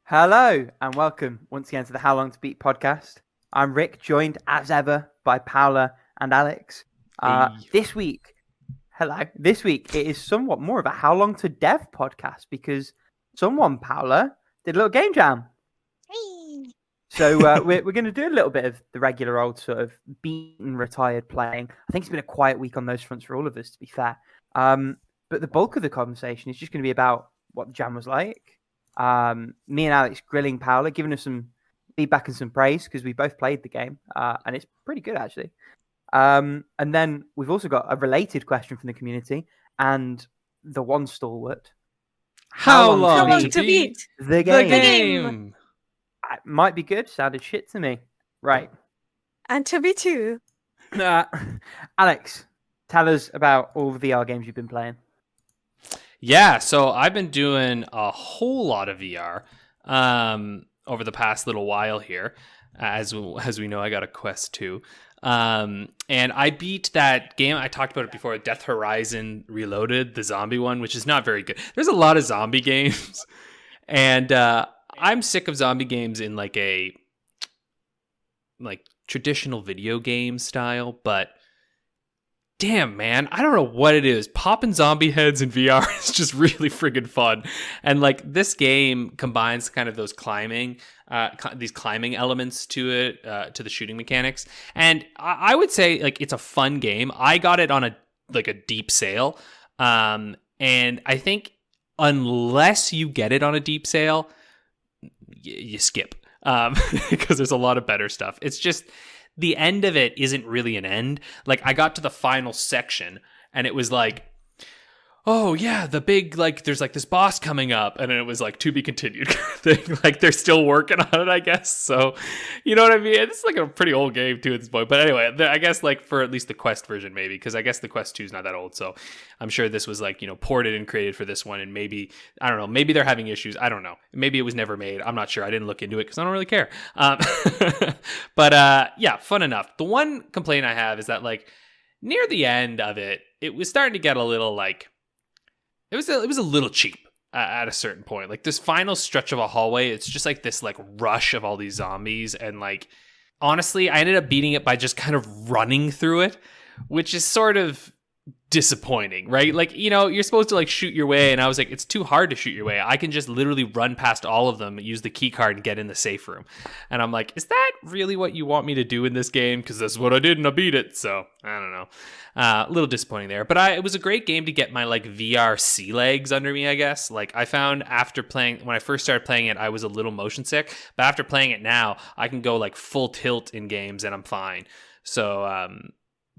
Hello and welcome once again to the How Long to Beat podcast. I'm Rick, joined as ever by Paula and Alex. Hey. This week it is somewhat more of a How Long to Dev podcast because someone, Paula, did a little game jam. Hey. So we're going to do a little bit of the regular old sort of beaten retired playing. I think it's been a quiet week on those fronts for all of us, to be fair. But the bulk of the conversation is just going to be about what the jam was like. Me and Alex grilling Paula, giving us some feedback and some praise because we both played the game, and it's pretty good actually. And then we've also got a related question from the community and the one stalwart. How long to beat the the game? game? It might be good. Sounded shit to me. Right. And to be too. Alex, tell us about all the VR games you've been playing. Yeah, so I've been doing a whole lot of VR over the past little while here. As we know, I got a Quest 2. And I beat that game. I talked about it before, Death Horizon Reloaded, the zombie one, which is not very good. There's a lot of zombie games. And I'm sick of zombie games in like traditional video game style, but damn, man, I don't know what it is. Popping zombie heads in VR is just really friggin' fun. And like this game combines kind of those these climbing elements to it, to the shooting mechanics. And I would say like it's a fun game. I got it on a deep sale. And I think unless you get it on a deep sale, you skip. Because there's a lot of better stuff. It's just the end of it isn't really an end. Like I got to the final section and it was like, oh yeah, the big, like there's like this boss coming up, and then it was like to be continued thing. Like they're still working on it, I guess. So you know what I mean? It's like a pretty old game too at this point. But anyway, I guess like for at least the Quest version, maybe, because I guess the Quest 2 is not that old. So I'm sure this was like, ported and created for this one, and maybe, I don't know, maybe they're having issues. I don't know. Maybe it was never made. I'm not sure. I didn't look into it because I don't really care. But yeah, fun enough. The one complaint I have is that like near the end of it, it was starting to get a little like, it was a little cheap at a certain point. Like this final stretch of a hallway, it's just like this like rush of all these zombies, and like honestly, I ended up beating it by just kind of running through it, which is sort of disappointing, right? Like, you're supposed to like shoot your way, and I was like, it's too hard to shoot your way. I can just literally run past all of them, use the key card, and get in the safe room. And I'm like, is that really what you want me to do in this game? Because that's what I did, and I beat it. So I don't know. A little disappointing there, but it was a great game to get my like VR sea legs under me, I guess. Like I found when I first started playing it, I was a little motion sick, but after playing it now, I can go like full tilt in games and I'm fine. So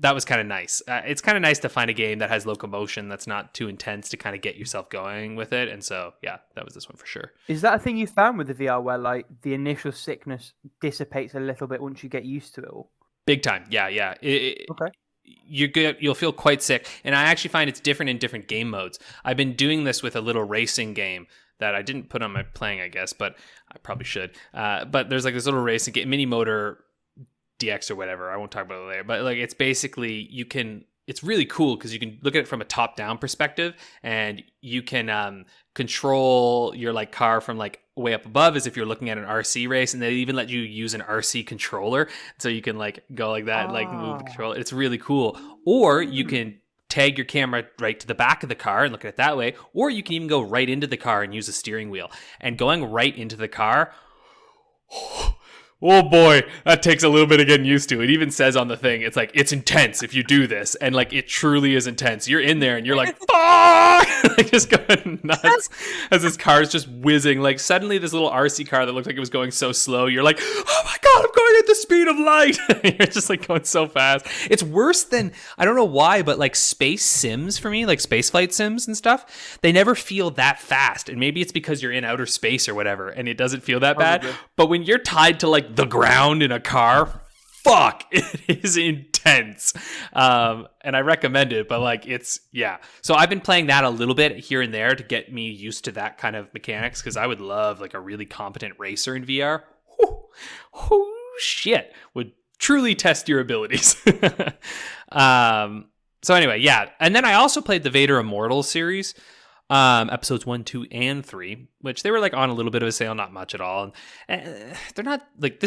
that was kind of nice. It's kind of nice to find a game that has locomotion that's not too intense to kind of get yourself going with it. And so, yeah, that was this one for sure. Is that a thing you found with the VR where like the initial sickness dissipates a little bit once you get used to it all? Big time. Yeah. Okay. You'll feel quite sick, and I actually find it's different in different game modes. I've been doing this with a little racing game that I didn't put on my playing, I guess, but I probably should. But there's like this little racing game, Mini Motor DX or whatever. I won't talk about it later, but like it's basically it's really cool because you can look at it from a top-down perspective, and you can control your like car from like way up above as if you're looking at an RC race, and they even let you use an RC controller, so you can like go like that, like move the controller. It's really cool. Or you can tag your camera right to the back of the car and look at it that way, or you can even go right into the car and use a steering wheel. And going right into the car, oh boy, that takes a little bit of getting used to. It even says on the thing, it's like, it's intense if you do this. And like, it truly is intense. You're in there and you're like, fuck! Like just going nuts as this car is just whizzing. Like suddenly this little RC car that looked like it was going so slow, you're like, oh my God, I'm going at the speed of light. You're just like going so fast. It's worse than, I don't know why, but like space sims for me, like space flight sims and stuff, they never feel that fast. And maybe it's because you're in outer space or whatever, and it doesn't feel that bad. But when you're tied to like the ground in a car, fuck, it is intense. And I recommend it, but like yeah. So I've been playing that a little bit here and there to get me used to that kind of mechanics, because I would love like a really competent racer in VR. Whoo, shit, would truly test your abilities. So anyway, yeah. And then I also played the Vader Immortal series. episodes 1, 2, and 3, which they were like on a little bit of a sale, not much at all. And they're not like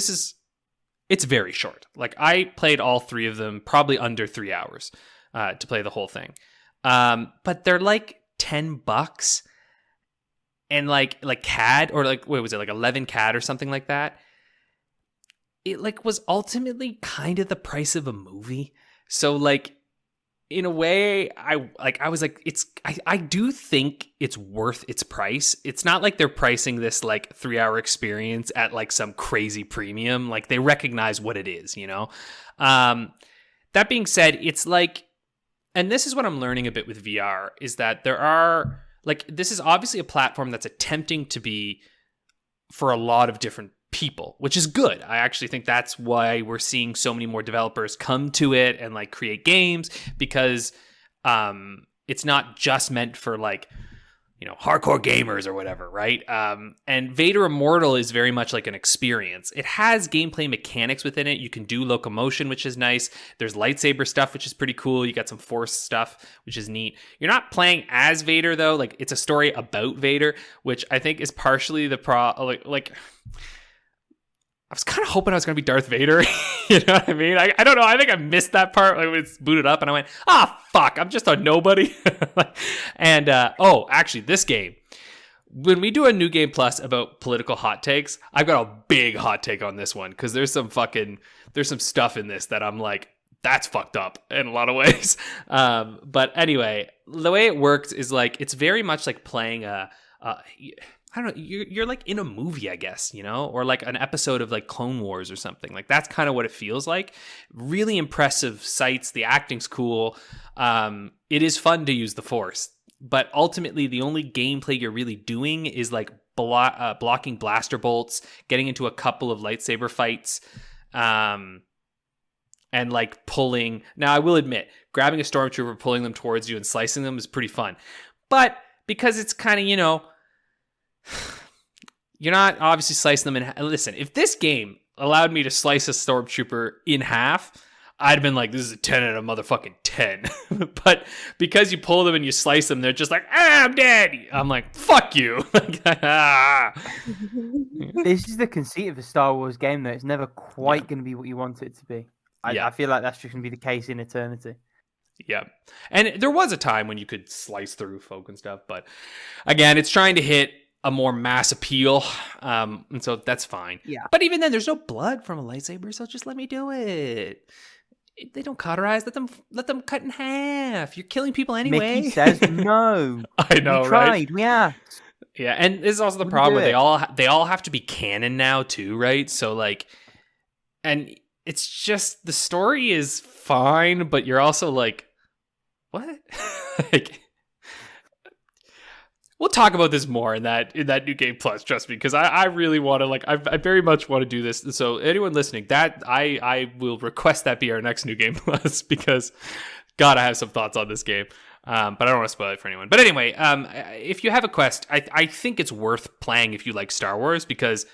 it's very short. Like I played all 3 of them probably under 3 hours to play the whole thing. But they're like $10 and like CAD or like what was it, like 11 CAD or something like that. It like was ultimately kind of the price of a movie. So like in a way, I was like, I do think it's worth its price. It's not like they're pricing this like 3-hour experience at like some crazy premium. Like they recognize what it is, you know? That being said, it's like, and this is what I'm learning a bit with VR, is that there are like, this is obviously a platform that's attempting to be for a lot of different people, which is good. I actually think that's why we're seeing so many more developers come to it and like create games, because it's not just meant for like, you know, hardcore gamers or whatever, right? And Vader Immortal is very much like an experience. It has gameplay mechanics within it. You can do locomotion, which is nice. There's lightsaber stuff, which is pretty cool. You got some force stuff, which is neat. You're not playing as Vader though. Like it's a story about Vader, which I think is partially the like I was kind of hoping I was going to be Darth Vader. You know what I mean? I don't know. I think I missed that part when it's booted up and I went, fuck, I'm just a nobody. And, actually, this game, when we do a New Game Plus about political hot takes, I've got a big hot take on this one because there's some stuff in this that I'm like, that's fucked up in a lot of ways. But anyway, the way it works is like, it's very much like playing I don't know, you're like in a movie, I guess, you know, or like an episode of like Clone Wars or something. Like that's kind of what it feels like. Really impressive sights. The acting's cool. It is fun to use the Force, but ultimately the only gameplay you're really doing is like blocking blaster bolts, getting into a couple of lightsaber fights, and like pulling. Now I will admit, grabbing a stormtrooper, pulling them towards you and slicing them is pretty fun, but because it's kind of, you know, you're not obviously slicing them in half. Listen, if this game allowed me to slice a stormtrooper in half, I'd have been like, this is a 10 out of motherfucking 10. But because you pull them and you slice them, they're just like, I'm dead. I'm like, fuck you. This is the conceit of a Star Wars game, though. It's never quite going to be what you want it to be. I feel like that's just going to be the case in eternity. Yeah. And there was a time when you could slice through folk and stuff. But again, it's trying to hit a more mass appeal, and so that's fine. Yeah. But even then, there's no blood from a lightsaber, so just let me do it. They don't cauterize. Let them cut in half. You're killing people anyway. Mickey says no. I know, we tried, right? We asked. Yeah, and this is also the problem where they all have to be canon now too, right? So like, and it's just the story is fine, but you're also like, what? Like, we'll talk about this more in that New Game Plus, trust me, because I really want to, like, I very much want to do this. So anyone listening, that I will request that be our next New Game Plus, because God, I have some thoughts on this game. But I don't want to spoil it for anyone. But anyway, if you have a Quest, I think it's worth playing if you like Star Wars, because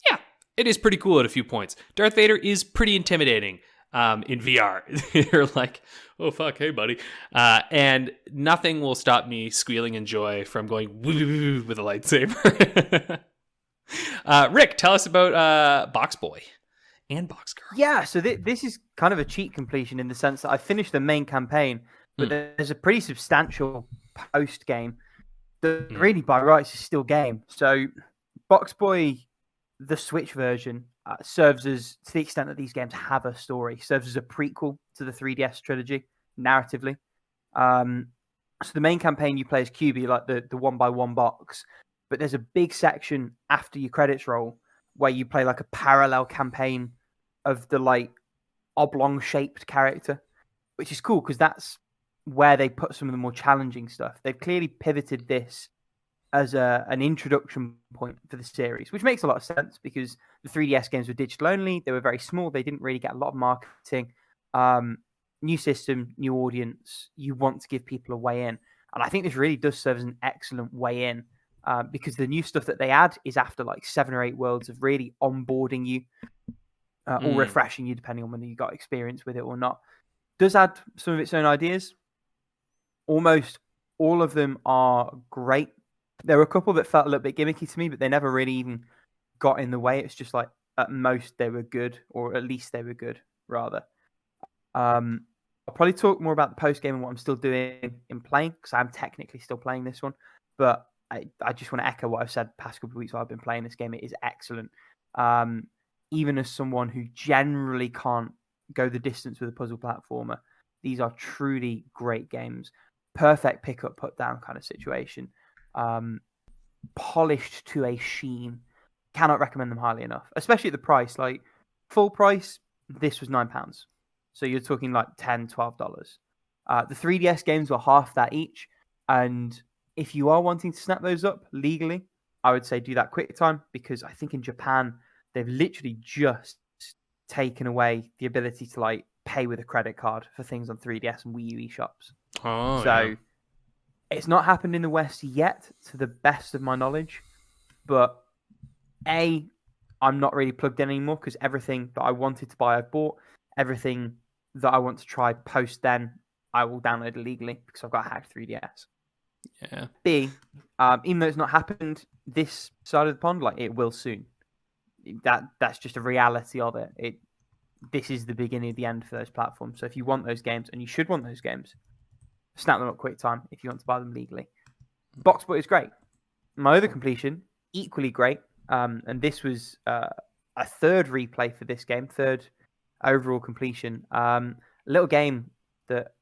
yeah, it is pretty cool at a few points. Darth Vader is pretty intimidating in VR. You're like, oh fuck, hey buddy, and nothing will stop me squealing in joy from going woo with a lightsaber. Rick, tell us about Box Boy and Box Girl. Yeah, so this is kind of a cheat completion in the sense that I finished the main campaign, but there's a pretty substantial post game that really by rights is still game. So Box Boy, the Switch version, serves as, to the extent that these games have a story, serves as a prequel to the 3DS trilogy narratively. So the main campaign you play as QB, like the 1x1 box, but there's a big section after your credits roll where you play like a parallel campaign of the like oblong shaped character, which is cool because that's where they put some of the more challenging stuff. They've clearly pivoted this as an introduction point for the series, which makes a lot of sense because the 3DS games were digital only. They were very small. They didn't really get a lot of marketing. New system, new audience. You want to give people a way in. And I think this really does serve as an excellent way in because the new stuff that they add is after like 7 or 8 worlds of really onboarding you or refreshing you, depending on whether you got experience with it or not. Does add some of its own ideas. Almost All of them are great. There were a couple that felt a little bit gimmicky to me, but they never really even got in the way. It's just like at most they were good, or at least they were good, rather. I'll probably talk more about the post game and what I'm still doing in playing, because I'm technically still playing this one. But I just want to echo what I've said the past couple of weeks while I've been playing this game. It is excellent. Even as someone who generally can't go the distance with a puzzle platformer, these are truly great games. Perfect pick up, put down kind of situation. Polished to a sheen. Cannot recommend them highly enough, especially at the price. Like full price, this was £9. So you're talking like $10, $12. The 3DS games were half that each. And if you are wanting to snap those up legally, I would say do that quick time, because I think in Japan, they've literally just taken away the ability to like pay with a credit card for things on 3DS and Wii U eShops. Oh, so yeah. It's not happened in the West yet, to the best of my knowledge. But I'm not really plugged in anymore, because everything that I wanted to buy, I've bought. Everything that I want to try post then, I will download illegally, because I've got a hacked 3DS. Yeah. B, even though it's not happened this side of the pond, like it will soon. That's just a reality of it. This is the beginning of the end for those platforms. So if you want those games, and you should want those games, snap them up quick time if you want to buy them legally. Boxboy is great. My other completion, equally great. And this was a third replay for this game, third overall completion. A little game that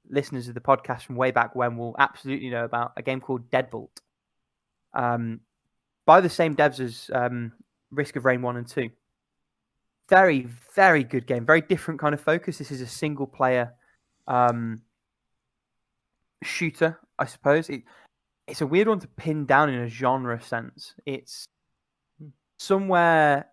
listeners of the podcast from way back when will absolutely know about, a game called Deadbolt. By the same devs as Risk of Rain 1 and 2. Very, very good game. Very different kind of focus. This is a single player shooter, I suppose. It's a weird one to pin down in a genre sense. It's somewhere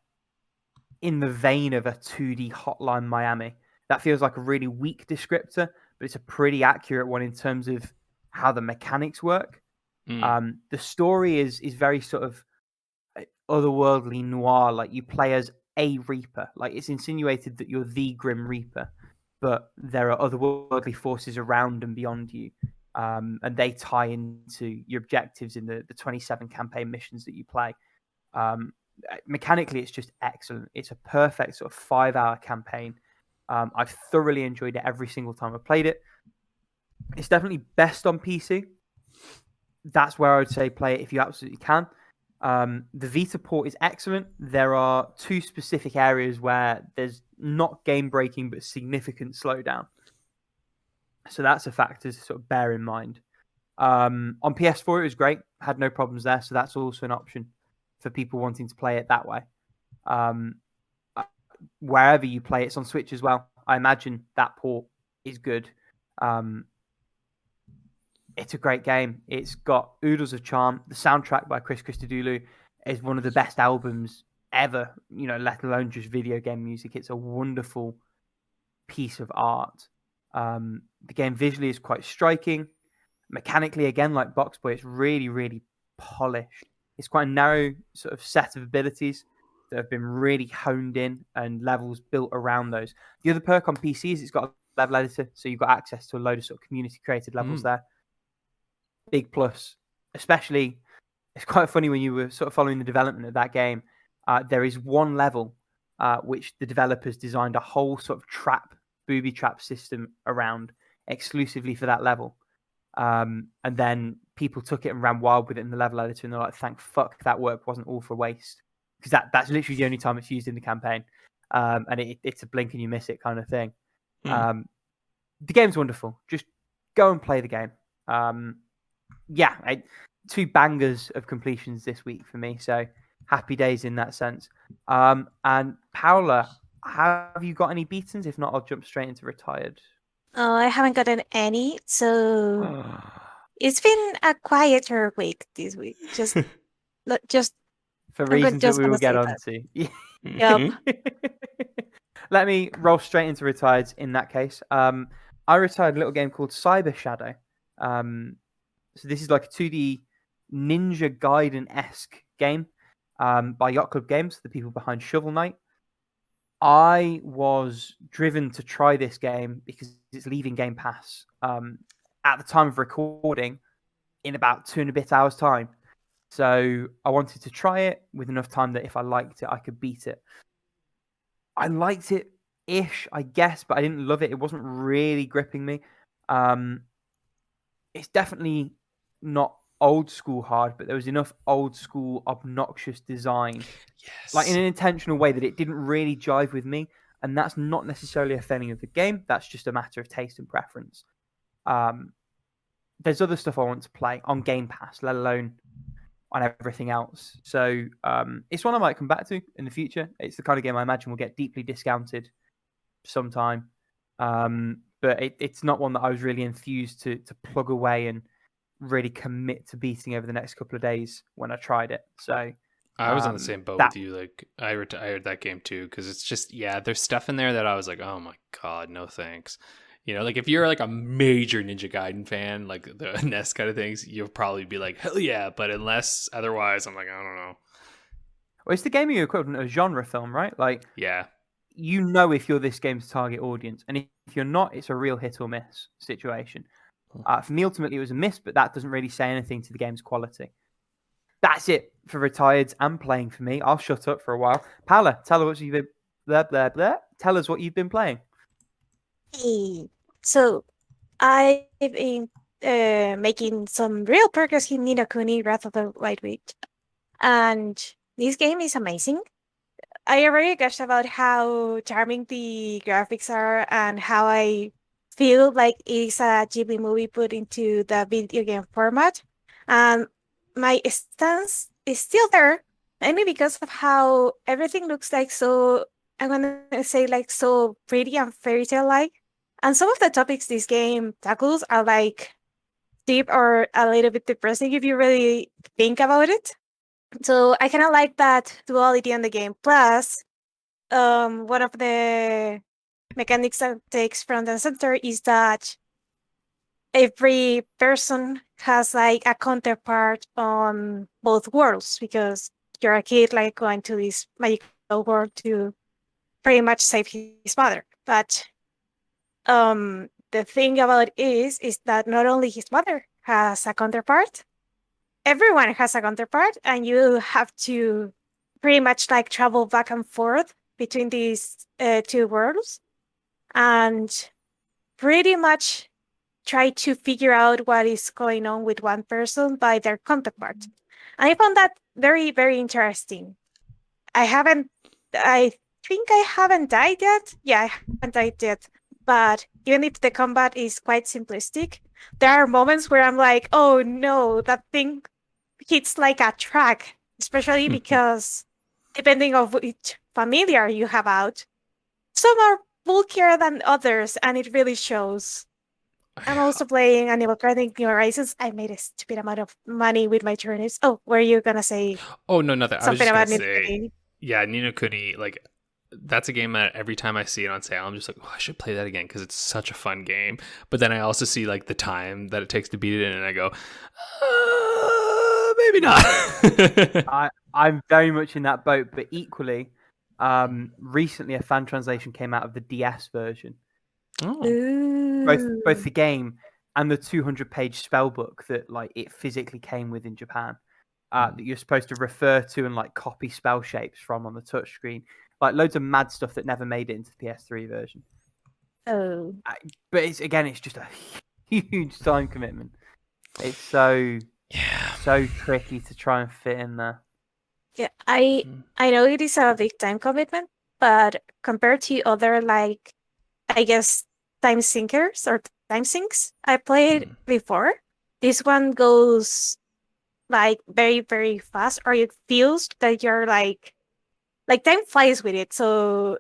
in the vein of a 2D Hotline Miami. That feels like a really weak descriptor, but it's a pretty accurate one in terms of how the mechanics work. The story is very sort of otherworldly noir. Like you play as a Reaper. Like it's insinuated that you're the Grim Reaper, but there are otherworldly forces around and beyond you. And they tie into your objectives in the 27 campaign missions that you play. Mechanically, it's just excellent. It's a perfect sort of 5-hour campaign. I've thoroughly enjoyed it every single time I've played it. It's definitely best on PC. That's where I would say play it if you absolutely can. The Vita port is excellent. There are 2 specific areas where there's not game-breaking but significant slowdown. So that's a factor to sort of bear in mind. On PS4, it was great. Had no problems there. So that's also an option for people wanting to play it that way. Wherever you play, it's on Switch as well. I imagine that port is good. It's a great game. It's got oodles of charm. The soundtrack by Chris Christodoulou is one of the best albums ever, let alone just video game music. It's a wonderful piece of art. The game visually is quite striking. Mechanically, again, like Boxboy, it's really, really polished. It's quite a narrow sort of set of abilities that have been really honed in and levels built around those. The other perk on PC is it's got a level editor, so you've got access to a load of sort of community-created levels there. Big plus. Especially, it's quite funny when you were sort of following the development of that game. There is one level which the developers designed a whole sort of booby trap system around exclusively for that level. And then people took it and ran wild with it in the level editor, and they're like, thank fuck that work wasn't all for waste. Because that's literally the only time it's used in the campaign. And it's a blink and you miss it kind of thing. The game's wonderful. Just go and play the game. 2 bangers of completions this week for me. So happy days in that sense. And Paula, have you got any beatings? If not, I'll jump straight into retired. Oh, I haven't gotten any. So it's been a quieter week this week. Just for reasons that we will get onto. Yep. Let me roll straight into retireds in that case. I retired a little game called Cyber Shadow. So this is like a 2D Ninja Gaiden-esque game by Yacht Club Games, the people behind Shovel Knight. I was driven to try this game because it's leaving Game Pass at the time of recording in about 2 and a bit hours time. So I wanted to try it with enough time that if I liked it, I could beat it. I liked it ish, I guess, but I didn't love it. It wasn't really gripping me. It's definitely not old school hard, but there was enough old school obnoxious design, like in an intentional way, that it didn't really jive with me. And that's not necessarily a failing of the game. That's just a matter of taste and preference. There's other stuff I want to play on Game Pass, let alone on everything else. So it's one I might come back to in the future. It's the kind of game I imagine will get deeply discounted sometime. But it's not one that I was really enthused to plug away and really commit to beating over the next couple of days when I tried it. So I was on the same boat with you. Like I retired that game too, because it's just there's stuff in there that I was like, oh my god, no thanks. Like if you're like a major Ninja Gaiden fan, like the NES kind of things, you'll probably be like, hell yeah. But unless otherwise, I'm like, I don't know. Well, it's the gaming equivalent of a genre film, right? Like, yeah, if you're this game's target audience, and if you're not, it's a real hit or miss situation. For me, ultimately, it was a miss, but that doesn't really say anything to the game's quality. That's it for Retireds and playing for me. I'll shut up for a while. Paula, tell us what you've been Tell us what you've been playing. Hey, so I've been making some real progress in Ni no Kuni Wrath of the White Witch, and this game is amazing. I already gushed about how charming the graphics are and how I feel like it's a Ghibli movie put into the video game format. And my stance is still there, mainly because of how everything looks like so, I'm gonna say like so pretty and fairy tale like. And some of the topics this game tackles are like deep or a little bit depressing if you really think about it. So I kind of like that duality in the game. Plus, one of the mechanics that takes from the center is that every person has like a counterpart on both worlds, because you're a kid like going to this magical world to pretty much save his mother. But the thing about it is that not only his mother has a counterpart, everyone has a counterpart, and you have to pretty much like travel back and forth between these two worlds and pretty much try to figure out what is going on with one person by their counterpart. And I found that very, very interesting. I think I haven't died yet. Yeah, I haven't died yet. But even if the combat is quite simplistic, there are moments where I'm like, oh no, that thing hits like a track, especially because depending on which familiar you have out, some are bulkier than others, and it really shows. I'm also playing Animal Crossing New Horizons. I made a stupid amount of money with my turnips. Oh, were you gonna say? Oh no, nothing. Something I was just about gonna say, yeah, Ni no Kuni, like that's a game that every time I see it on sale, I'm just like, oh, I should play that again because it's such a fun game. But then I also see like the time that it takes to beat it, and I go, maybe not. I'm very much in that boat, but equally, recently a fan translation came out of the DS version. Both the game and the 200-page spell book that like it physically came with in Japan, that you're supposed to refer to and like copy spell shapes from on the touchscreen. Like loads of mad stuff that never made it into the PS3 version. Oh. But it's just a huge time commitment. It's so tricky to try and fit in there. Yeah, I know it is a big time commitment, but compared to other like, I guess, time sinkers or time sinks I played before, this one goes like very, very fast, or it feels that you're like time flies with it. So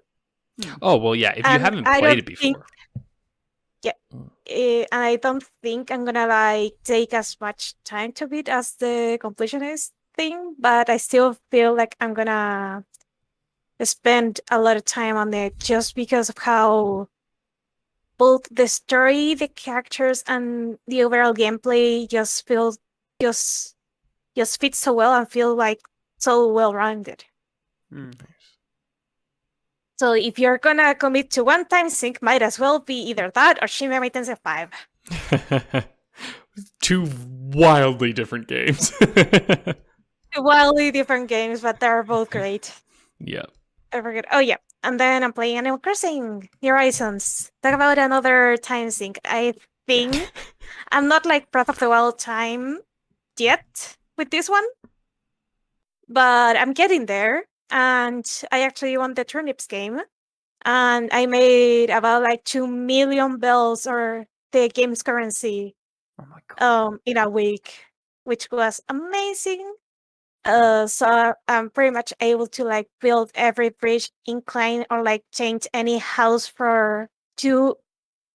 oh well, yeah. If you haven't played it before, and I don't think I'm gonna like take as much time to beat as the completionist thing, but I still feel like I'm gonna spend a lot of time on it just because of how both the story, the characters, and the overall gameplay just fits so well and feel like so well rounded. So if you're gonna commit to one time sink, might as well be either that or Shin Megami Tensei 5. Two wildly different games. Wildly different games, but they're both great. Yeah. I forget. Oh yeah, and then I'm playing Animal Crossing New Horizons. Talk about another time sink. I think I'm not like Breath of the Wild time yet with this one, but I'm getting there. And I actually won the turnips game, and I made about like 2 million bells or the game's currency Oh my god. in a week, which was amazing. So I'm pretty much able to like build every bridge, incline, or like change any house to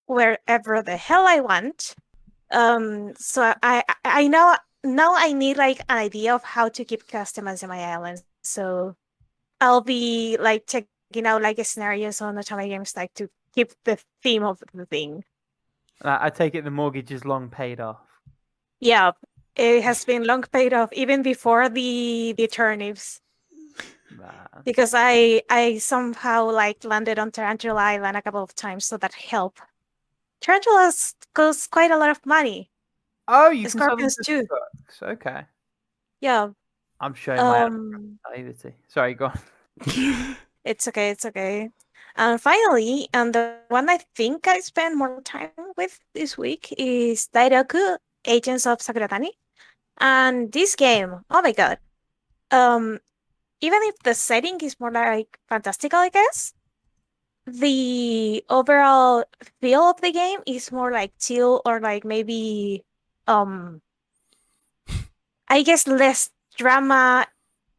wherever the hell I want. So I know now I need like an idea of how to keep customizing my islands. So I'll be like checking out like scenarios on Otome games like to keep the theme of the thing. I take it the mortgage is long paid off. Yeah, it has been long paid off even before the turnips. Man. Because I somehow like landed on Tarantula Island a couple of times, so that helped. Tarantulas cost quite a lot of money. Oh, you The can sell them scorpions to too. trucks. Okay. Yeah. I'm showing my naivety. Sorry, go on. It's okay, it's okay. And finally, and the one I think I spent more time with this week is Dairoku Agents of Sakuratani. And this game, oh my god. Even if the setting is more like fantastical, I guess, the overall feel of the game is more like chill or like maybe I guess less drama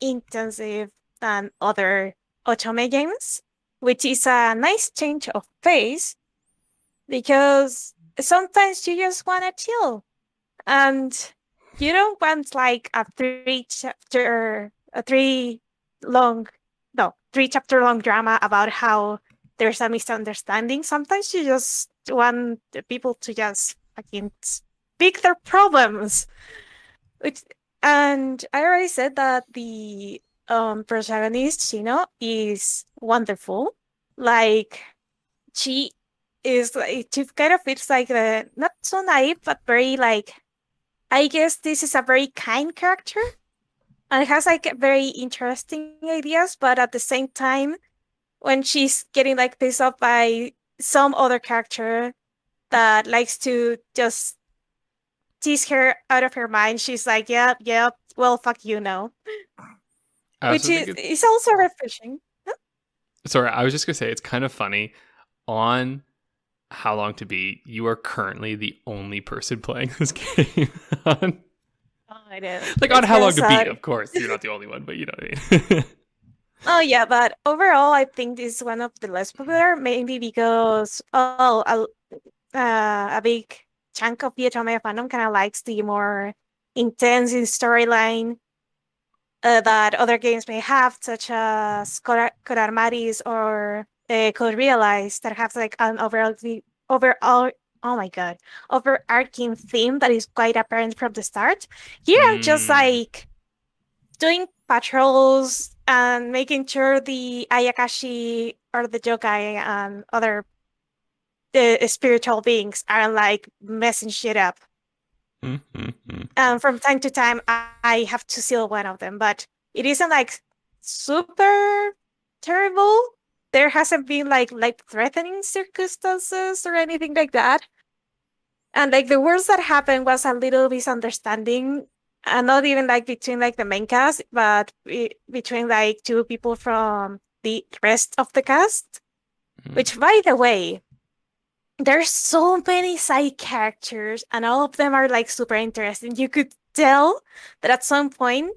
intensive than other Otome games, which is a nice change of pace because sometimes you just want to chill and you don't want like a three chapter long drama about how there's a misunderstanding. Sometimes you just want the people to just fucking speak their problems. And I already said that the protagonist Shino is wonderful. Like she is like she kind of fits like the not so naive but very like I guess this is a very kind character. And it has like very interesting ideas, but at the same time, when she's getting like pissed off by some other character that likes to just tease her out of her mind, she's like, yep, well, fuck you now. Which is also refreshing. Sorry, I was just gonna say it's kind of funny. On How Long to Beat, you are currently the only person playing this game on. Oh, I know. Like on How Long to Beat, of course, you're not the only one, but you know what I mean. Oh yeah, but overall, I think this is one of the less popular, maybe because a big chunk of the Otome fandom kind of likes the more intense storyline that other games may have, such as Kodamaris or Code Realize, that have like an overall oh my god, overarching theme that is quite apparent from the start. Here, I'm just like doing patrols and making sure the Ayakashi or the yokai and other spiritual beings aren't like messing shit up. From time to time, I have to seal one of them, but it isn't like super terrible. There hasn't been like life-threatening circumstances or anything like that. And like the worst that happened was a little misunderstanding, and not even like between like the main cast, but between like two people from the rest of the cast. Which, by the way, there's so many side characters, and all of them are like super interesting. You could tell that at some point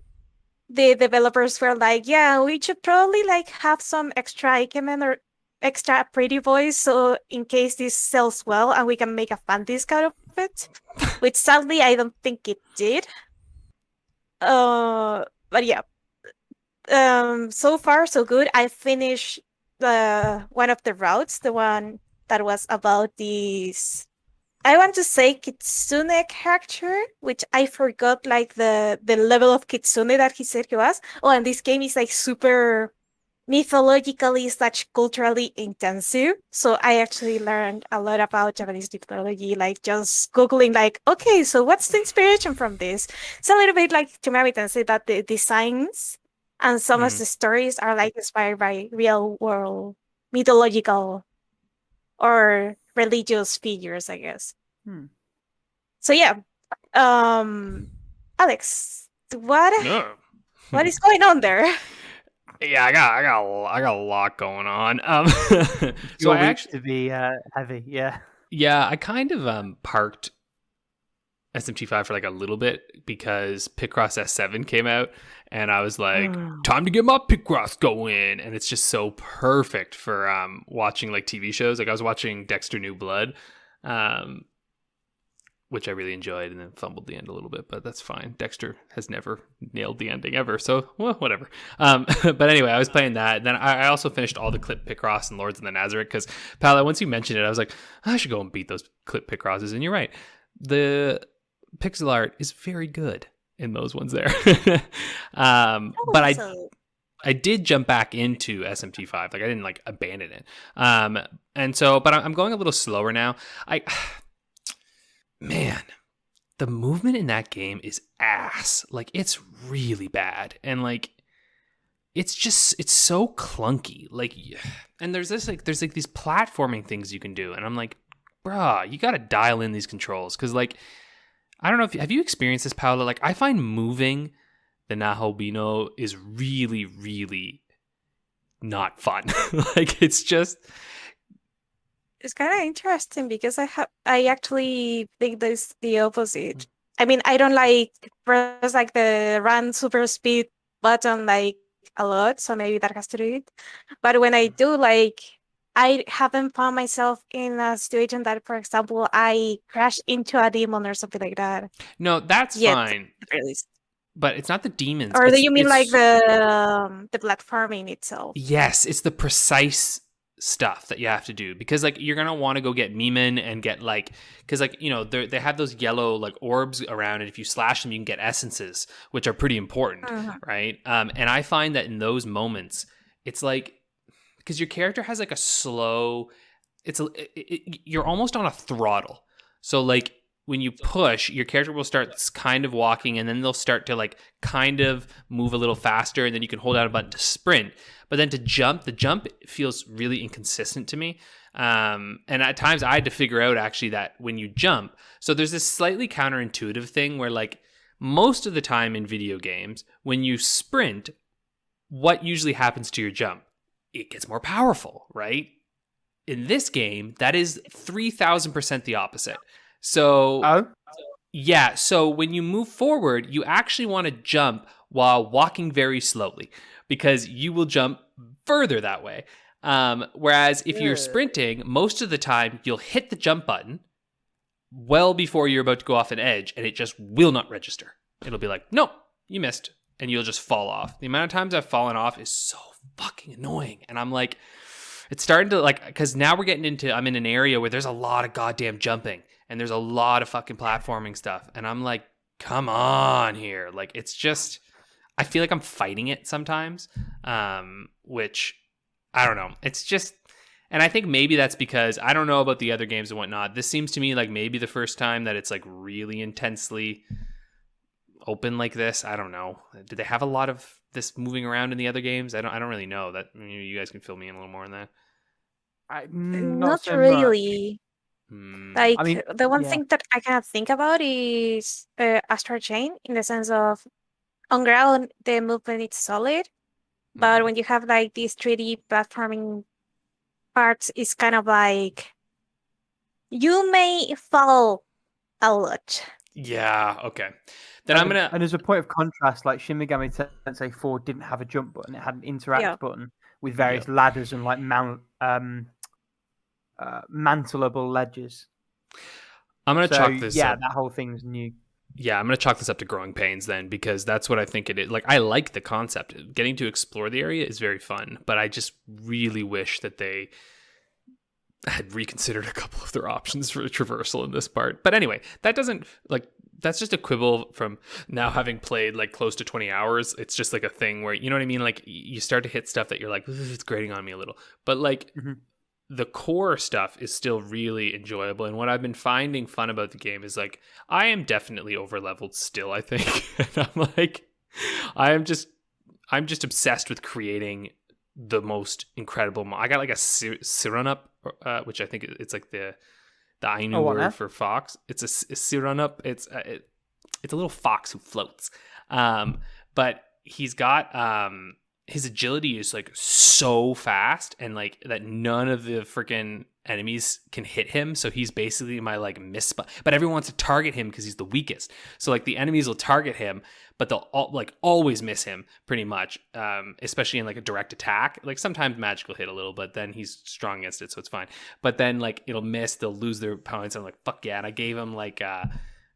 the developers were like, yeah, we should probably like have some extra Ikemen or extra pretty boys, so in case this sells well and we can make a fan disc out of it. Which sadly I don't think it did. But yeah. So far so good. I finished one of the routes, the one that was about this, I want to say, Kitsune character, which I forgot like the level of Kitsune that he said he was. Oh, and this game is like super mythologically such culturally intensive. So I actually learned a lot about Japanese mythology, like just Googling, like, okay, so what's the inspiration from this? It's a little bit like Megami Tensei that the designs and some of the stories are like inspired by real world mythological or religious figures, I guess. So yeah, Alex, No. what is going on there? Yeah, I got a lot going on. So Your I week actually, to be heavy, yeah. yeah, I kind of parked SMT5 for like a little bit because Picross S7 came out, and I was like, time to get my Picross going, and it's just so perfect for watching like TV shows. Like I was watching Dexter New Blood, which I really enjoyed, and then fumbled the end a little bit, but that's fine. Dexter has never nailed the ending ever, so well, whatever. But anyway, I was playing that. Then I also finished all the Clip Picross and Lords of the Nazareth because, Paula, once you mentioned it, I was like, I should go and beat those Clip Picrosses, and you're right. The pixel art is very good in those ones there. But I did jump back into SMT5. Like I didn't like abandon it. And so, but I'm going a little slower now. Man, the movement in that game is ass. Like it's really bad. And like it's so clunky. Like, and there's these platforming things you can do. And I'm like, bruh, you got to dial in these controls. Cause like, I don't know have you experienced this, Paula? Like I find moving the Nahobino is really, really not fun. Like it's just, it's kind of interesting because I actually think there's the opposite. I mean, I don't like press like the run super speed button like a lot, so maybe that has to do it. But when I do, like, I haven't found myself in a situation that, for example, I crash into a demon or something like that. No, that's fine. Really. But it's not the demons. Or do you mean like the platforming itself? Yes, it's the precise stuff that you have to do because like you're gonna want to go get Miman and get like because like you know they have those yellow like orbs around, and if you slash them you can get essences, which are pretty important, right? And I find that in those moments it's like because your character has like a slow, you're almost on a throttle, so like when you push, your character will start kind of walking, and then they'll start to like kind of move a little faster, and then you can hold out a button to sprint. But then to jump, the jump feels really inconsistent to me. And at times I had to figure out actually that when you jump, so there's this slightly counterintuitive thing where like most of the time in video games, when you sprint, what usually happens to your jump? It gets more powerful, right? In this game, that is 3,000% the opposite. So, yeah, so when you move forward, you actually want to jump while walking very slowly because you will jump further that way. Whereas if you're sprinting, most of the time you'll hit the jump button well before you're about to go off an edge, and it just will not register. It'll be like, no, you missed, and you'll just fall off. The amount of times I've fallen off is so fucking annoying, and I'm like, it's starting to like, because now we're getting into, I'm in an area where there's a lot of goddamn jumping, and there's a lot of fucking platforming stuff. And I'm like, come on here. Like, it's just, I feel like I'm fighting it sometimes, which I don't know. It's just, and I think maybe that's because I don't know about the other games and whatnot. This seems to me like maybe the first time that it's like really intensely open like this. I don't know. Did they have a lot of this moving around in the other games? I don't really know. That you guys can fill me in a little more on that. Not so really. Like, I mean, the one thing that I kind of think about is Astral Chain, in the sense of on ground the movement is solid, but when you have like these 3D platforming parts, it's kind of like you may fall a lot. Yeah. Okay. Then I'm gonna. And as a point of contrast, like Shin Megami Tensei 4 didn't have a jump button; it had an interact button with various ladders and like mantleable ledges. I'm gonna chalk this. Yeah, that whole thing's new. Yeah, I'm gonna chalk this up to growing pains then, because that's what I think it is. Like, I like the concept. Getting to explore the area is very fun, but I just really wish that they had reconsidered a couple of their options for traversal in this part. But anyway, that doesn't that's just a quibble from now having played like close to 20 hours. It's just like a thing where, you know what I mean? Like you start to hit stuff that you're like, it's grating on me a little. But like the core stuff is still really enjoyable. And what I've been finding fun about the game is like, I am definitely over leveled still, I think. And I'm like, I'm just obsessed with creating the most incredible. I got like a Sirunup, which I think it's like the Ainu word for fox. It's a Sirunup. It's a little fox who floats. But he's got his agility is like so fast, and like that none of the freaking enemies can hit him. So he's basically my like miss spot. But everyone wants to target him because he's the weakest. So like the enemies will target him, but they'll always miss him pretty much. Especially in like a direct attack. Like sometimes magic will hit a little, but then he's strong against it, so it's fine. But then like it'll miss, they'll lose their points. I'm like, fuck yeah. And I gave him like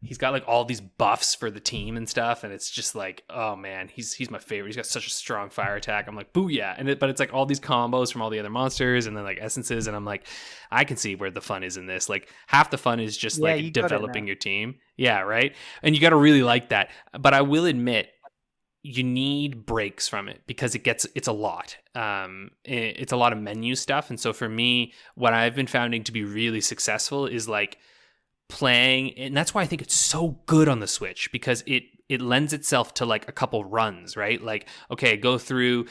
he's got like all these buffs for the team and stuff, and it's just like, oh man, he's my favorite. He's got such a strong fire attack. I'm like, booyah. But it's like all these combos from all the other monsters and then like essences, and I'm like, I can see where the fun is in this. Like half the fun is just like developing your team. Yeah, right? And you got to really like that. But I will admit, you need breaks from it because it's a lot. It's a lot of menu stuff. And so for me, what I've been finding to be really successful is like playing, and that's why I think it's so good on the Switch, because it lends itself to like a couple runs, right? Like, okay, go through,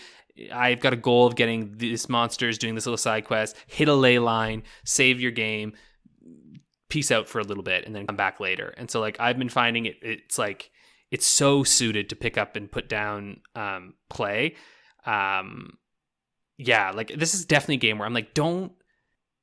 I've got a goal of getting this monsters, doing this little side quest, hit a ley line, save your game, peace out for a little bit, and then come back later. And so like I've been finding it's like it's so suited to pick up and put down play. Yeah, like this is definitely a game where I'm like, don't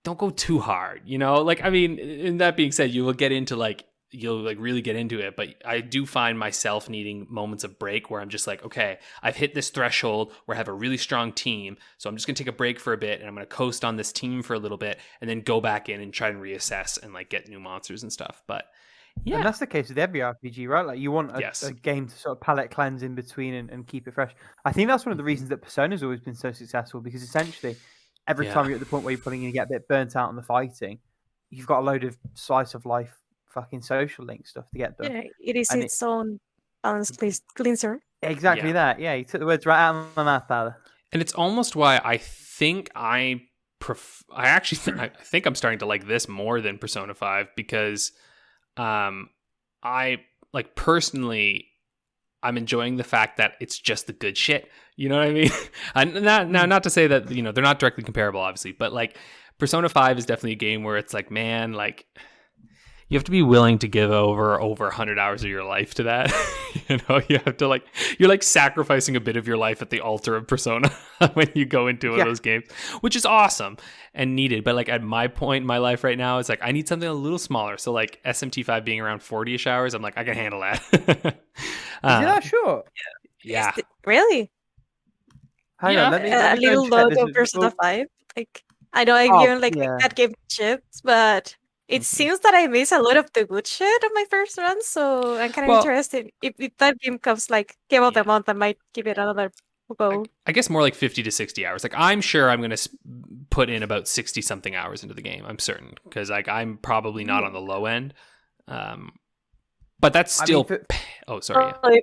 go too hard, you know? Like, I mean, and that being said, you'll really get into it, but I do find myself needing moments of break where I'm just like, okay, I've hit this threshold where I have a really strong team, so I'm just gonna take a break for a bit, and I'm gonna coast on this team for a little bit, and then go back in and try and reassess and like get new monsters and stuff. But yeah, and that's the case with every RPG, right? Like you want a game to sort of palette cleanse in between and keep it fresh. I think that's one of the reasons that Persona's always been so successful, because essentially every time you're at the point where you're putting in, you get a bit burnt out on the fighting, you've got a load of slice of life fucking social link stuff to get done. Yeah, it is its own balance cleanser. Exactly that. Yeah, you took the words right out of my mouth, Paula. And it's almost why I think I think I'm starting to like this more than Persona 5, because I like personally, I'm enjoying the fact that it's just the good shit. You know what I mean? Not to say that, you know, they're not directly comparable, obviously, but like Persona 5 is definitely a game where it's like, man, like you have to be willing to give over 100 hours of your life to that. You know, you have to like, you're like sacrificing a bit of your life at the altar of Persona when you go into one of those games, which is awesome and needed. But like at my point in my life right now, it's like, I need something a little smaller. So like SMT5 being around 40-ish hours, I'm like, I can handle that. Is it that short? Yeah. Really? Hang on, let me a little load of Persona 5. Like, I know I've given like that game shit, but it seems that I miss a lot of the good shit of my first run, so I'm kind of interested. If that game comes like game of the month, I might give it another go. I guess more like 50 to 60 hours. Like I'm sure I'm going to put in about 60 something hours into the game. I'm certain, because like I'm probably not on the low end. But that's still. Oh, sorry. Yeah.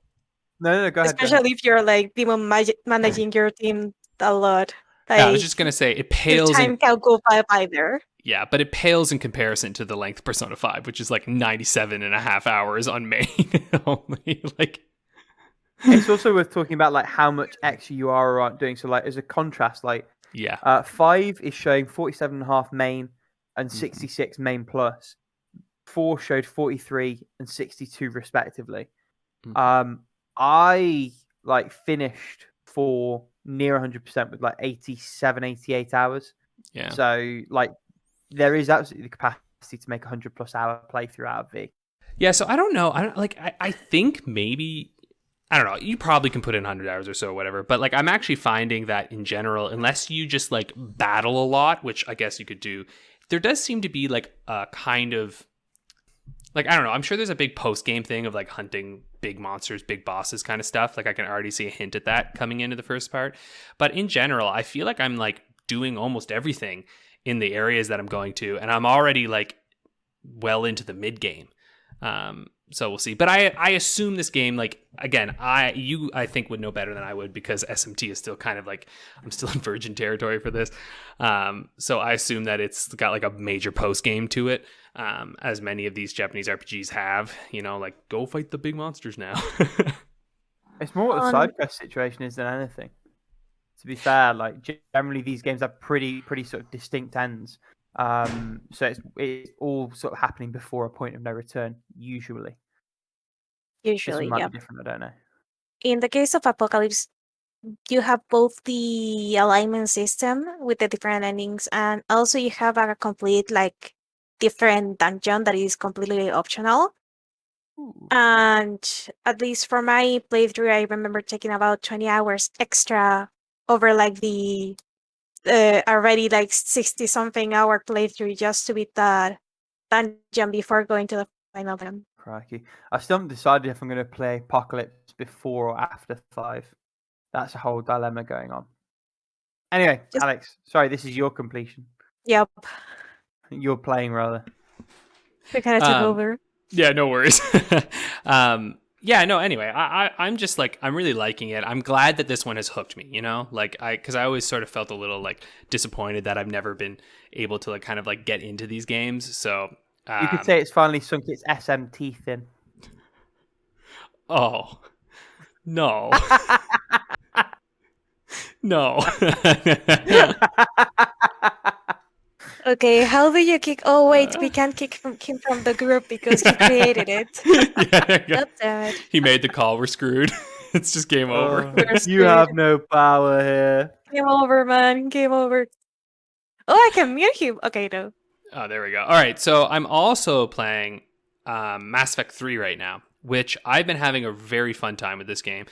No, go ahead. Especially if you're like demon managing your team a lot. Like, I was just gonna say it pales. Time can go by there. Yeah, but it pales in comparison to the length of Persona 5, which is like 97 and a half hours on main only. Like, it's also worth talking about like how much extra you are or aren't doing. So like as a contrast, like 5 is showing 47.5 main and 66 main plus. 4 showed 43 and 62 respectively. I like finished for near 100% with like 87, 88 hours. Yeah. So like there is absolutely the capacity to make 100+ hour playthrough out of V. Yeah. So I don't know. I think maybe, I don't know. You probably can put in 100 hours or so or whatever. But like I'm actually finding that in general, unless you just like battle a lot, which I guess you could do, there does seem to be like a kind of, like, I don't know, I'm sure there's a big post-game thing of, like, hunting big monsters, big bosses kind of stuff. Like, I can already see a hint at that coming into the first part. But in general, I feel like I'm, like, doing almost everything in the areas that I'm going to. And I'm already, like, well into the mid-game. So we'll see. But I assume this game, like, again, I think would know better than I would, because SMT is still kind of like, I'm still in virgin territory for this. So I assume that it's got like a major post game to it, as many of these Japanese RPGs have. Like, go fight the big monsters now. It's more what the side quest situation is than anything. To be fair, like, generally these games have pretty sort of distinct ends. So it's all sort of happening before a point of no return, usually. This one might be different, I don't know. In the case of Apocalypse, you have both the alignment system with the different endings, and also you have a complete, like, different dungeon that is completely optional. Ooh. And at least for my playthrough, I remember taking about 20 hours extra over like the already like 60-something hour playthrough just to beat that dungeon before going to the final one. Crikey. I still haven't decided if I'm going to play Apocalypse before or after 5. That's a whole dilemma going on. Anyway, Alex, sorry, this is your completion. Yep. You're playing, rather. We kind of took over. Yeah, no worries. Anyway, I'm just like, I'm really liking it. I'm glad that this one has hooked me, like because I always sort of felt a little like disappointed that I've never been able to like kind of like get into these games. So you could say it's finally sunk its SM teeth in. Oh, no. No. Okay, how do you kick? Oh wait, we can't kick him from the group because he created it. God damn it. He made the call. We're screwed. It's just game over. You have no power here. Game over, man. Game over. Oh, I can mute him. Okay, no. Oh, there we go. All right, so I'm also playing Mass Effect 3 right now, which I've been having a very fun time with this game.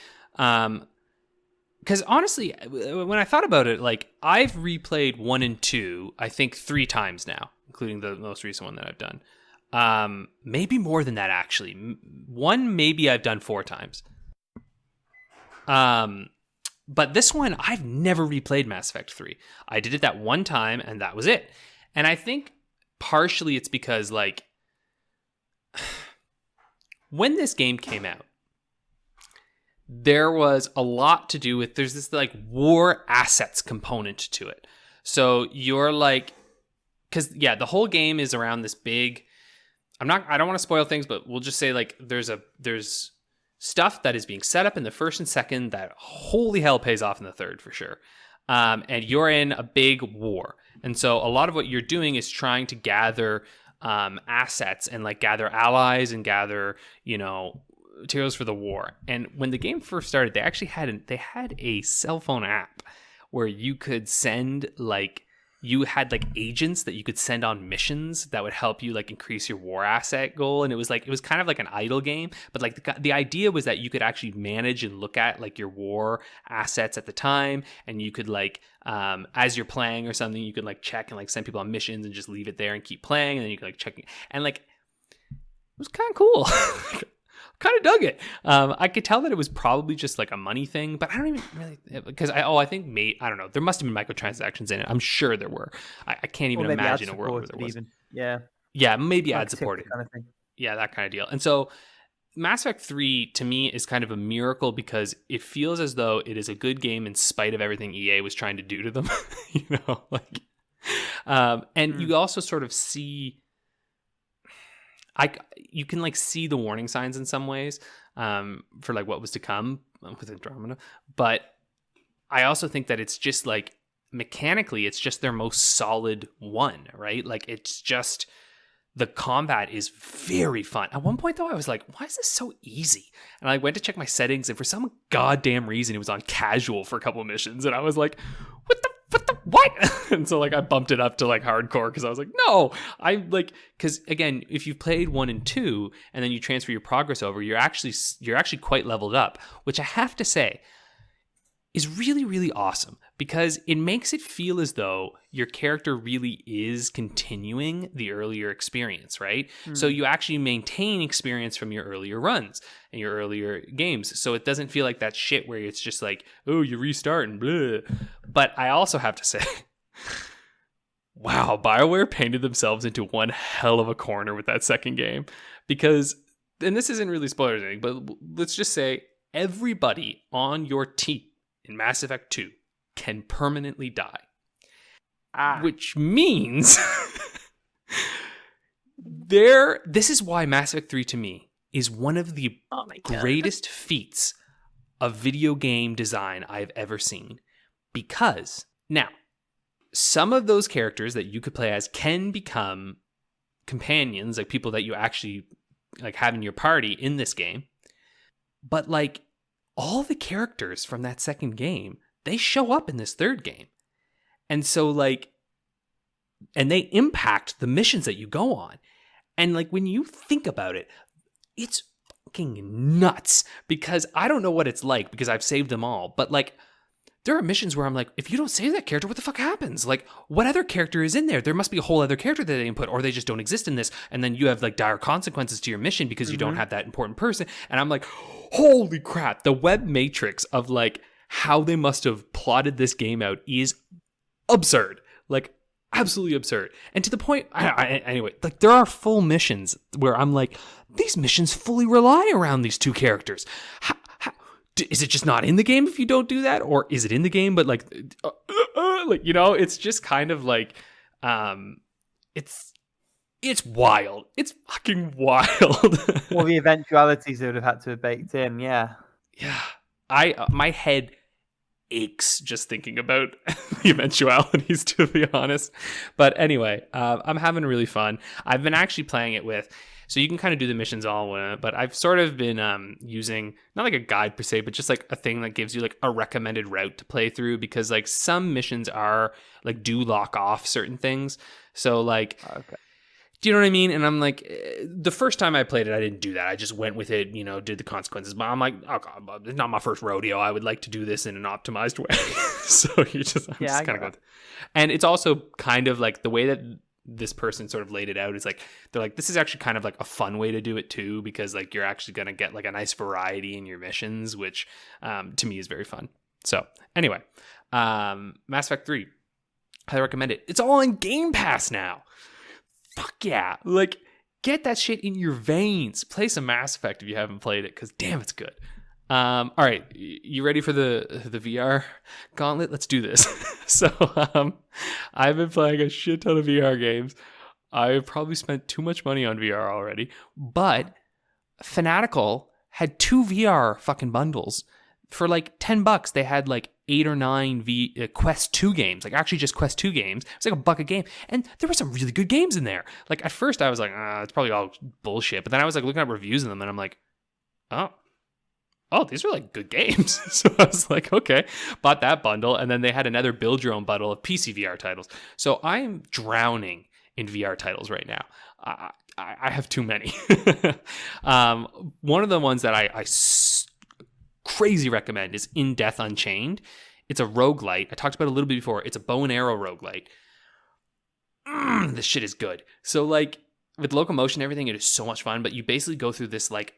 Because honestly, when I thought about it, like, I've replayed 1 and 2, I think 3 times now, including the most recent one that I've done. Maybe more than that, actually. 1, maybe I've done 4 times. But this one, I've never replayed Mass Effect 3. I did it that one time, and that was it. And I think partially it's because, like, when this game came out, there was a lot to do with, there's this like war assets component to it. So you're like, because yeah, the whole game is around this big, I don't want to spoil things, but we'll just say like there's stuff that is being set up in the first and second that holy hell pays off in the third for sure. And you're in a big war. And so a lot of what you're doing is trying to gather assets and like gather allies and gather, materials for the war. And when the game first started, they actually had a cell phone app where you could send you had agents that you could send on missions that would help you like increase your war asset goal. And it was kind of like an idle game, but like the idea was that you could actually manage and look at like your war assets at the time, and you could as you're playing or something, you could like check and like send people on missions and just leave it there and keep playing, and then you could like check, and like it was kind of cool. Kind of dug it. I could tell that it was probably just like a money thing, but I don't even really, because I think I don't know. There must have been microtransactions in it. I'm sure there were. I can't even imagine a world where there wasn't. Yeah, maybe ad supported. Kind of thing. Yeah, that kind of deal. And so Mass Effect 3 to me is kind of a miracle because it feels as though it is a good game in spite of everything EA was trying to do to them. And you also sort of see, you can like see the warning signs in some ways for like what was to come with Andromeda, but I also think that it's just like mechanically it's just their most solid one, right? Like it's just, the combat is very fun. At one point though, I was like, why is this so easy? And I went to check my settings, and for some goddamn reason it was on casual for a couple of missions, and I was like, what? And so like I bumped it up to like hardcore because I was like, no, I like, because again, if you've played 1 and 2 and then you transfer your progress over, you're actually quite leveled up, which I have to say is really, really awesome because it makes it feel as though your character really is continuing the earlier experience, right? So you actually maintain experience from your earlier runs and your earlier games. So it doesn't feel like that shit where it's just like, oh, you restart and blah. But I also have to say, wow, BioWare painted themselves into one hell of a corner with that second game, because and this isn't really spoilers or anything, but let's just say everybody on your team in Mass Effect 2 can permanently die. Which means this is why Mass Effect 3 to me is one of the greatest feats of video game design I've ever seen. Because now, some of those characters that you could play as can become companions, like people that you actually like have in your party in this game. But like all the characters from that second game, they show up in this third game. And so like, and they impact the missions that you go on. And like when you think about it, it's fucking nuts, because I don't know what it's like because I've saved them all. But like, there are missions where I'm like, if you don't save that character, what the fuck happens? Like, what other character is in there? There must be a whole other character that they input, or they just don't exist in this. And then you have like dire consequences to your mission because you don't have that important person. And I'm like, holy crap. The web matrix of like how they must have plotted this game out is absurd. Like, absolutely absurd. And to the point, anyway, like there are full missions where I'm like, these missions fully rely around these two characters. Is it just not in the game if you don't do that? Or is it in the game, but like, like, you know, it's just kind of like, it's wild. It's fucking wild. Well, the eventualities they would have had to have baked in, yeah. Yeah. My head aches just thinking about the eventualities, to be honest. But anyway, I'm having really fun. I've been actually playing it with, so you can kind of do the missions all in it, but I've sort of been using, not like a guide per se, but just like a thing that gives you like a recommended route to play through, because like some missions are like do lock off certain things. So like, Okay. do you know what I mean? And I'm like, the first time I played it, I didn't do that. I just went with it, you know, did the consequences. But I'm like, oh God, it's not my first rodeo. I would like to do this in an optimized way. So I'm just kind of going. And it's also kind of like the way that this person sort of laid it out is like, they're like, this is actually kind of like a fun way to do it too, because like you're actually going to get like a nice variety in your missions, which to me is very fun. So anyway, Mass Effect 3, I recommend it. It's all in Game Pass now. Fuck yeah. Like, get that shit in your veins. Play some Mass Effect if you haven't played it, because damn, it's good. All right, you ready for the VR gauntlet? Let's do this. So I've been playing a shit ton of VR games. I've probably spent too much money on VR already, but Fanatical had 2 VR fucking bundles. For like $10, they had like 8 or 9 Quest 2 games, like actually just Quest 2 games. It's like $1 a game. And there were some really good games in there. Like at first I was like, it's probably all bullshit. But then I was like looking at reviews of them and I'm like, oh, these are like good games. So I was like, okay, bought that bundle. And then they had another build your own bundle of PC VR titles. So I am drowning in VR titles right now. I have too many. One of the ones that I crazy recommend is In Death Unchained. It's a roguelite. I talked about it a little bit before. It's a bow and arrow roguelite. This shit is good. So like with locomotion and everything, it is so much fun, but you basically go through this like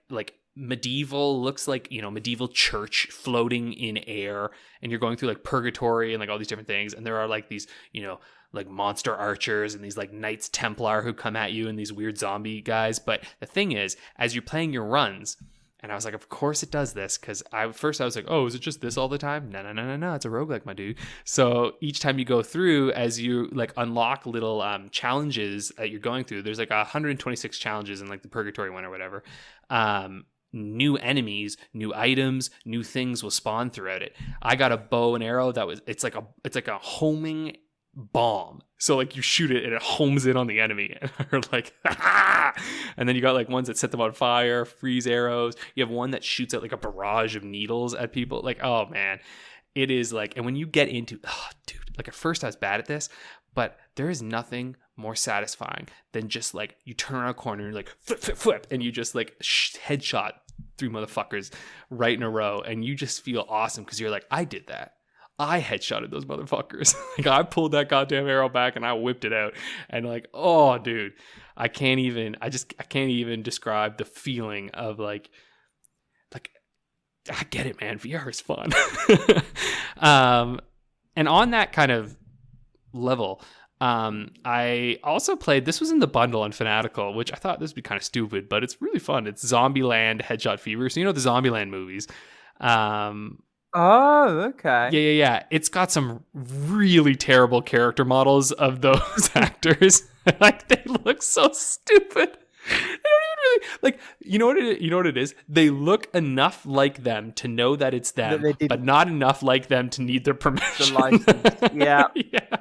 medieval, looks like, you know, medieval church floating in air, and you're going through like purgatory and like all these different things, and there are like these, you know, like monster archers and these like knights templar who come at you and these weird zombie guys. But the thing is, as you're playing your runs, and I was like, of course it does this, because first I was like, oh, is it just this all the time? No, it's a roguelike, my dude. So each time you go through, as you like unlock little challenges that you're going through, there's like 126 challenges in like the purgatory one or whatever. New enemies, new items, new things will spawn throughout it. I got a bow and arrow it's like a homing bomb. So like you shoot it and it homes in on the enemy, and they're like, and then you got like ones that set them on fire, freeze arrows. You have one that shoots out like a barrage of needles at people. Like, oh man, it is like, and when you get into, dude, like at first I was bad at this, but there is nothing more satisfying than just like you turn around a corner and you're like flip, and you just like headshot 3 motherfuckers right in a row, and you just feel awesome because you're like, I did that. I headshotted those motherfuckers. Like I pulled that goddamn arrow back and I whipped it out, and like, oh dude, I can't even describe the feeling of like I get it, man. VR is fun. And on that kind of level, I also played, this was in the bundle on Fanatical, which I thought this would be kind of stupid, but it's really fun. It's Zombieland Headshot Fever. So you know the Zombieland movies. Oh, okay. Yeah. It's got some really terrible character models of those actors. Like they look so stupid. They don't even really like. You know what it is. They look enough like them to know that it's them, but not enough like them to need their permission. The license. Yeah. Yeah.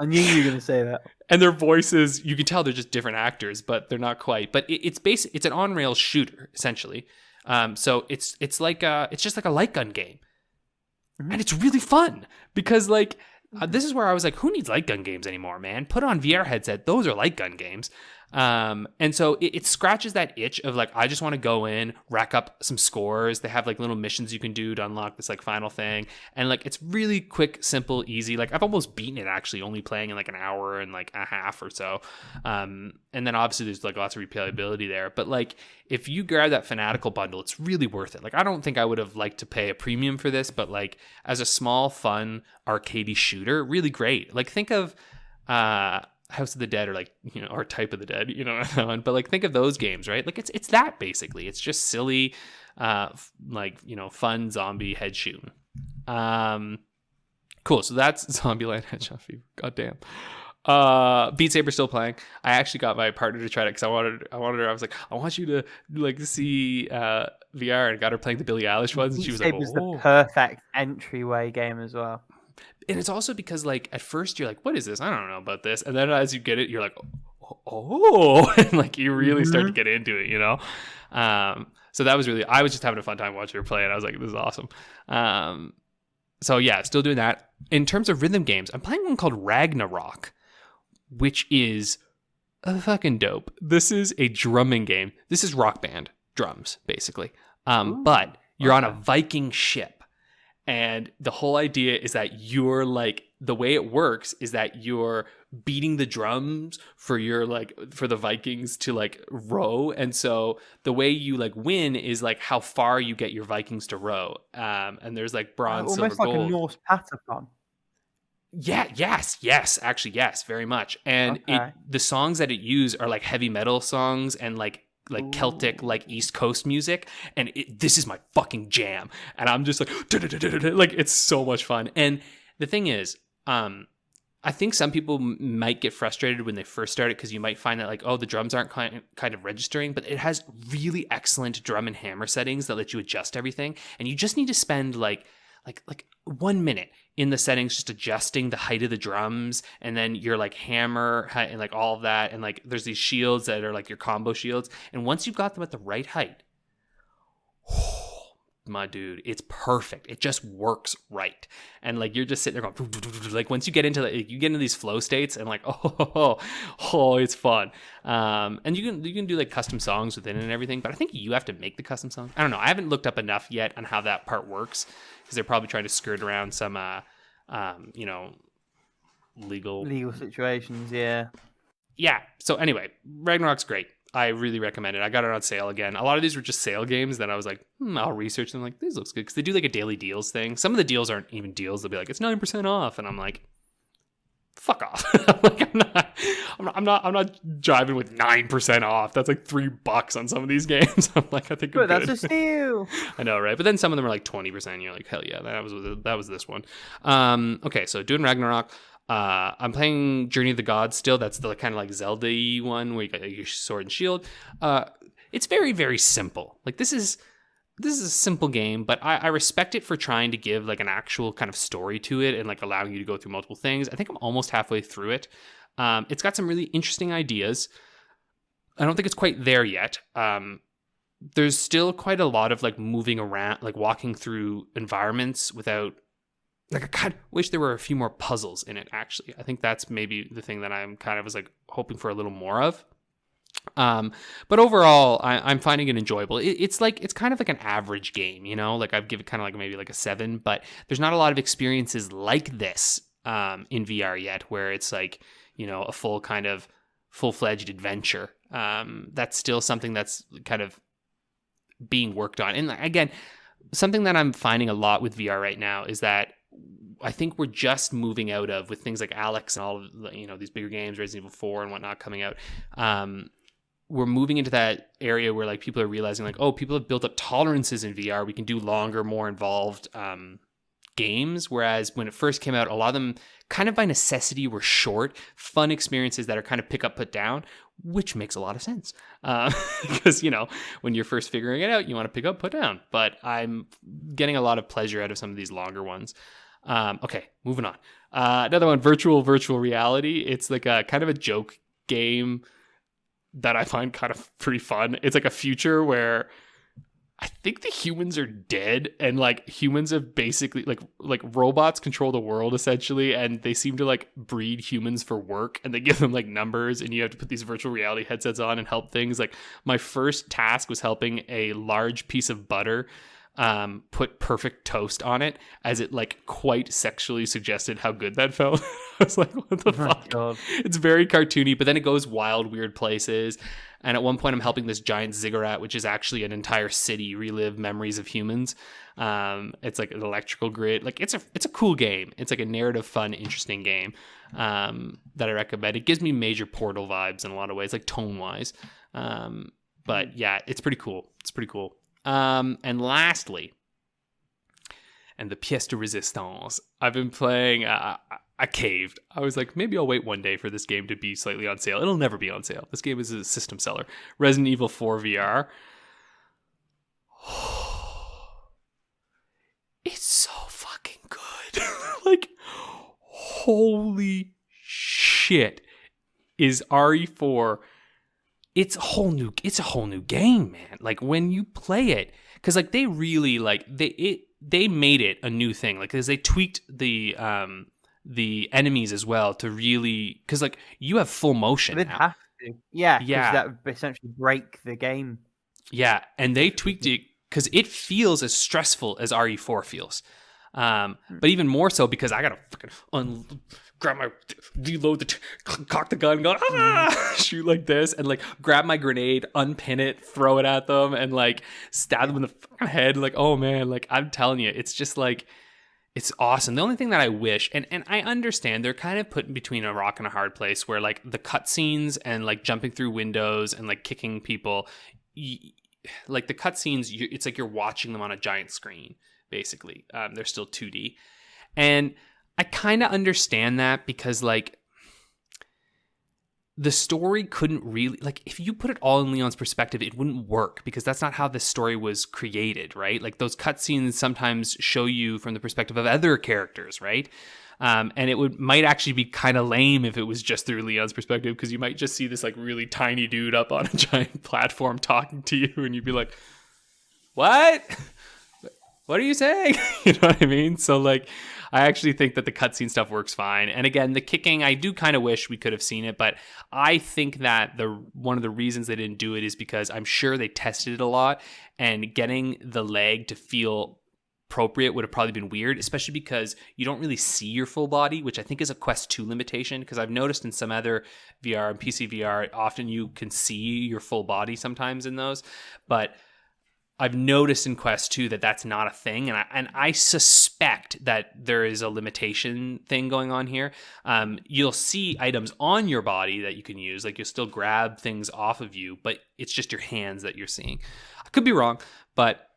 I knew you were going to say that. And their voices, you can tell they're just different actors, but they're not quite. But it's an on-rail shooter essentially. So it's just like a light gun game. Mm-hmm. And it's really fun because like this is where I was like, who needs light gun games anymore, man? Put on VR headset. Those are light gun games. And so it scratches that itch of like, I just want to go in, rack up some scores. They have like little missions you can do to unlock this like final thing. And like, it's really quick, simple, easy. Like I've almost beaten it actually, only playing in like an hour and like a half or so. And then obviously there's like lots of replayability there, but like if you grab that Fanatical bundle, it's really worth it. Like, I don't think I would have liked to pay a premium for this, but like as a small, fun, arcadey shooter, really great. Like think of, House of the Dead, or like, you know, or Type of the Dead, you know, but like think of those games, right? Like it's that basically. It's just silly, like, you know, fun zombie head shooting. Cool. So that's Zombieland Headshot Fever. Goddamn. Beat Saber still playing. I actually got my partner to try it because I wanted her. I was like, I want you to like see VR, and got her playing the Billie Eilish ones, and she was like, Saber's the perfect entryway game as well. And it's also because like at first you're like, what is this? I don't know about this. And then as you get it, you're like, oh, and like you really start to get into it, you know? So that was really, I was just having a fun time watching her play, and I was like, this is awesome. So yeah, still doing that. In terms of rhythm games, I'm playing one called Ragnarock, which is fucking dope. This is a drumming game. This is Rock Band drums, basically. But you're on a Viking ship. And the whole idea is that you're like, the way it works is that you're beating the drums for the Vikings to like row. And so the way you like win is like how far you get your Vikings to row. And there's like bronze, silver, almost like gold. a Norse Patapon. Yeah, yes, actually, yes, very much. And the songs that it use are like heavy metal songs and like Celtic, like East Coast music, and this is my fucking jam, and I'm just like, like it's so much fun. And the thing is, I think some people might get frustrated when they first start it because you might find that like, oh, the drums aren't kind of registering, but it has really excellent drum and hammer settings that let you adjust everything, and you just need to spend like 1 minute in the settings just adjusting the height of the drums, and then your like hammer height and like all of that, and like there's these shields that are like your combo shields, and once you've got them at the right height, oh, my dude, it's perfect. It just works right. And like you're just sitting there going like, once you get into these flow states, and like oh it's fun. And you can do like custom songs within it and everything, but I think you have to make the custom songs. I don't know, I haven't looked up enough yet on how that part works, because they're probably trying to skirt around some you know, legal situations. Yeah. So anyway, Ragnarok's great. I really recommend it. I got it on sale again. A lot of these were just sale games that I was like, I'll research them. Like, this looks good, because they do like a daily deals thing. Some of the deals aren't even deals. They'll be like, it's 9% off, and I'm like, fuck off. Like, I'm not driving with 9% off. That's like $3 on some of these games. I'm like, I think I'm that's good. a steal. I know, right? But then some of them are like 20%. And you're like, hell yeah, that was this one. Okay, so doing Ragnarok. I'm playing Journey of the Gods still. That's the kind of like Zelda-y one where you got your sword and shield. It's very, very simple. Like this is a simple game, but I respect it for trying to give like an actual kind of story to it and like allowing you to go through multiple things. I think I'm almost halfway through it. It's got some really interesting ideas. I don't think it's quite there yet. There's still quite a lot of like moving around, like walking through environments without. Like, I kind of wish there were a few more puzzles in it, actually. I think that's maybe the thing that I'm kind of was like hoping for a little more of. But overall, I'm finding it enjoyable. It's kind of like an average game, you know? Like, I'd give it kind of like maybe like a 7, but there's not a lot of experiences like this in VR yet, where it's like, you know, a full-fledged adventure. That's still something that's kind of being worked on. And again, something that I'm finding a lot with VR right now is that I think we're just moving out of, with things like Alex and all of these bigger games, Resident Evil 4 and whatnot coming out. We're moving into that area where like people are realizing like, oh, people have built up tolerances in VR. We can do longer, more involved games. Whereas when it first came out, a lot of them kind of by necessity were short, fun experiences that are kind of pick up, put down, which makes a lot of sense. Because, when you're first figuring it out, you want to pick up, put down. But I'm getting a lot of pleasure out of some of these longer ones. Okay, moving on. Another one, virtual reality. It's like a kind of a joke game that I find kind of pretty fun. It's like a future where I think the humans are dead, and like humans have basically like robots control the world essentially, and they seem to like breed humans for work, and they give them like numbers, and you have to put these virtual reality headsets on and help things. Like my first task was helping a large piece of butter put perfect toast on it, as it like quite sexually suggested how good that felt. I was like, what the fuck? God. It's very cartoony, but then it goes wild, weird places. And at one point I'm helping this giant ziggurat, which is actually an entire city, relive memories of humans. It's like an electrical grid. Like it's a cool game. It's like a narrative, fun, interesting game that I recommend. It gives me major Portal vibes in a lot of ways, like tone wise. But yeah, it's pretty cool. And lastly, and the pièce de résistance, I've been playing, I caved. I was like, maybe I'll wait one day for this game to be slightly on sale. It'll never be on sale. This game is a system seller. Resident Evil 4 VR. It's so fucking good. Like, holy shit. Is RE4... It's a whole new game, man. Like when you play it, because like they really like they made it a new thing. Like because they tweaked the enemies as well to really, because like you have full motion. They'd have to, yeah. That would essentially break the game. Yeah, and they tweaked it because it feels as stressful as RE4 feels, but even more so because I gotta fucking grab my reload cock the gun, go shoot like this, and like grab my grenade, unpin it, throw it at them, and like stab them in the head. Like, oh man, like I'm telling you, it's just like, it's awesome. The only thing that I wish, and I understand they're kind of put in between a rock and a hard place where like the cutscenes and like jumping through windows and like kicking people, like the cutscenes, it's like you're watching them on a giant screen basically. They're still 2D, and I kind of understand that because like the story couldn't really, like if you put it all in Leon's perspective, it wouldn't work because that's not how this story was created, right? Like those cutscenes sometimes show you from the perspective of other characters, right? And it might actually be kind of lame if it was just through Leon's perspective, because you might just see this like really tiny dude up on a giant platform talking to you, and you'd be like, what? What are you saying? You know what I mean? So like, I actually think that the cutscene stuff works fine. And again, the kicking, I do kind of wish we could have seen it, but I think that one of the reasons they didn't do it is because I'm sure they tested it a lot, and getting the leg to feel appropriate would have probably been weird, especially because you don't really see your full body, which I think is a Quest 2 limitation, because I've noticed in some other VR and PC VR, often you can see your full body sometimes in those, but I've noticed in Quest 2 that that's not a thing, and I suspect that there is a limitation thing going on here. You'll see items on your body that you can use, like you'll still grab things off of you, but it's just your hands that you're seeing. I could be wrong, but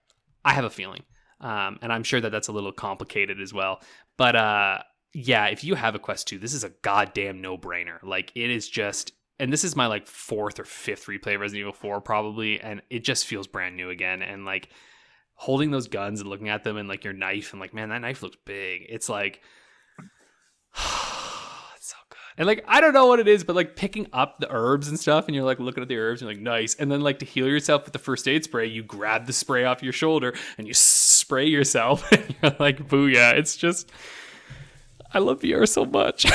I have a feeling, and I'm sure that that's a little complicated as well. But yeah, if you have a Quest 2, this is a goddamn no-brainer. Like it is just... And this is my like 4th or 5th replay of Resident Evil 4 probably, and it just feels brand new again. And like holding those guns and looking at them and like your knife, and like, man, that knife looks big. It's like, it's so good. And like, I don't know what it is, but like picking up the herbs and stuff, and you're like looking at the herbs and you're like, nice. And then like to heal yourself with the first aid spray, you grab the spray off your shoulder and you spray yourself, and you're like, booyah. It's just, I love VR so much.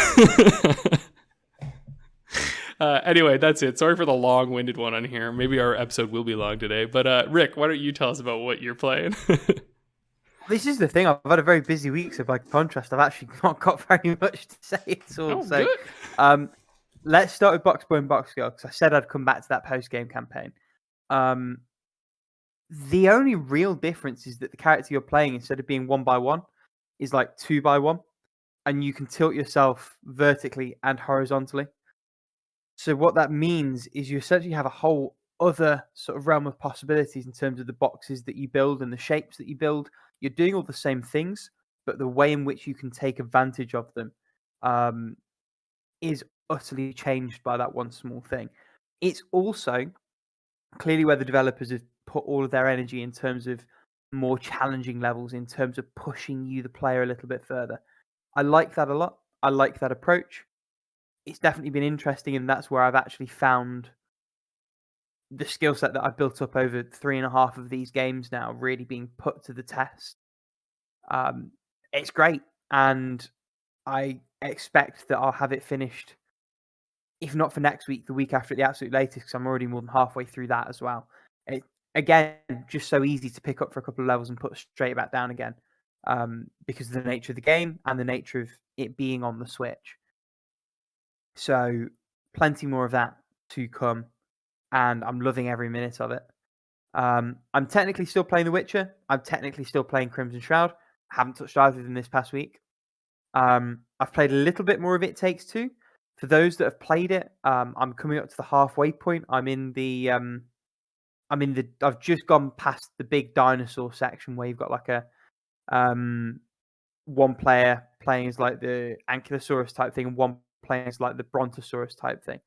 Anyway, that's it. Sorry for the long-winded one on here. Maybe our episode will be long today. But Rick, why don't you tell us about what you're playing? This is the thing. I've had a very busy week, so by contrast, I've actually not got very much to say at all. So, let's start with Box Boy and Box Girl, because I said I'd come back to that post-game campaign. The only real difference is that the character you're playing, instead of being 1x1, is like 2x1. and you can tilt yourself vertically and horizontally. So what that means is you essentially have a whole other sort of realm of possibilities in terms of the boxes that you build and the shapes that you build. You're doing all the same things, but the way in which you can take advantage of them is utterly changed by that one small thing. It's also clearly where the developers have put all of their energy in terms of more challenging levels, in terms of pushing you, the player, a little bit further. I like that a lot. I like that approach. It's definitely been interesting, and that's where I've actually found the skill set that I've built up over 3.5 of these games now really being put to the test. It's great, and I expect that I'll have it finished, if not for next week, the week after at the absolute latest, because I'm already more than halfway through that as well. Again, just so easy to pick up for a couple of levels and put straight back down again, because of the nature of the game and the nature of it being on the Switch. So plenty more of that to come, and I'm loving every minute of it. I'm technically still playing The Witcher. I'm technically still playing Crimson Shroud. I haven't touched either of them this past week. I've played a little bit more of It Takes Two. For those that have played it, I'm coming up to the halfway point. I've just gone past the big dinosaur section where you've got like a one player playing as like the Ankylosaurus type thing, and one playing as like the Brontosaurus type thing.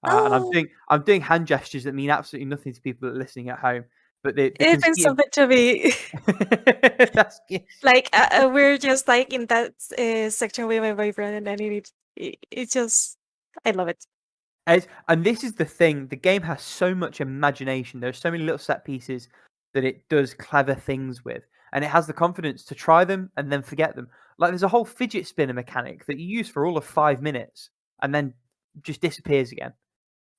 And I'm doing hand gestures that mean absolutely nothing to people that are listening at home. But the It means something to me. That's good. Like we're just like in that section with my boyfriend, and it's just, I love it. And this is the thing: the game has so much imagination. There's so many little set pieces that it does clever things with, and it has the confidence to try them and then forget them. Like there's a whole fidget spinner mechanic that you use for all of 5 minutes and then just disappears again.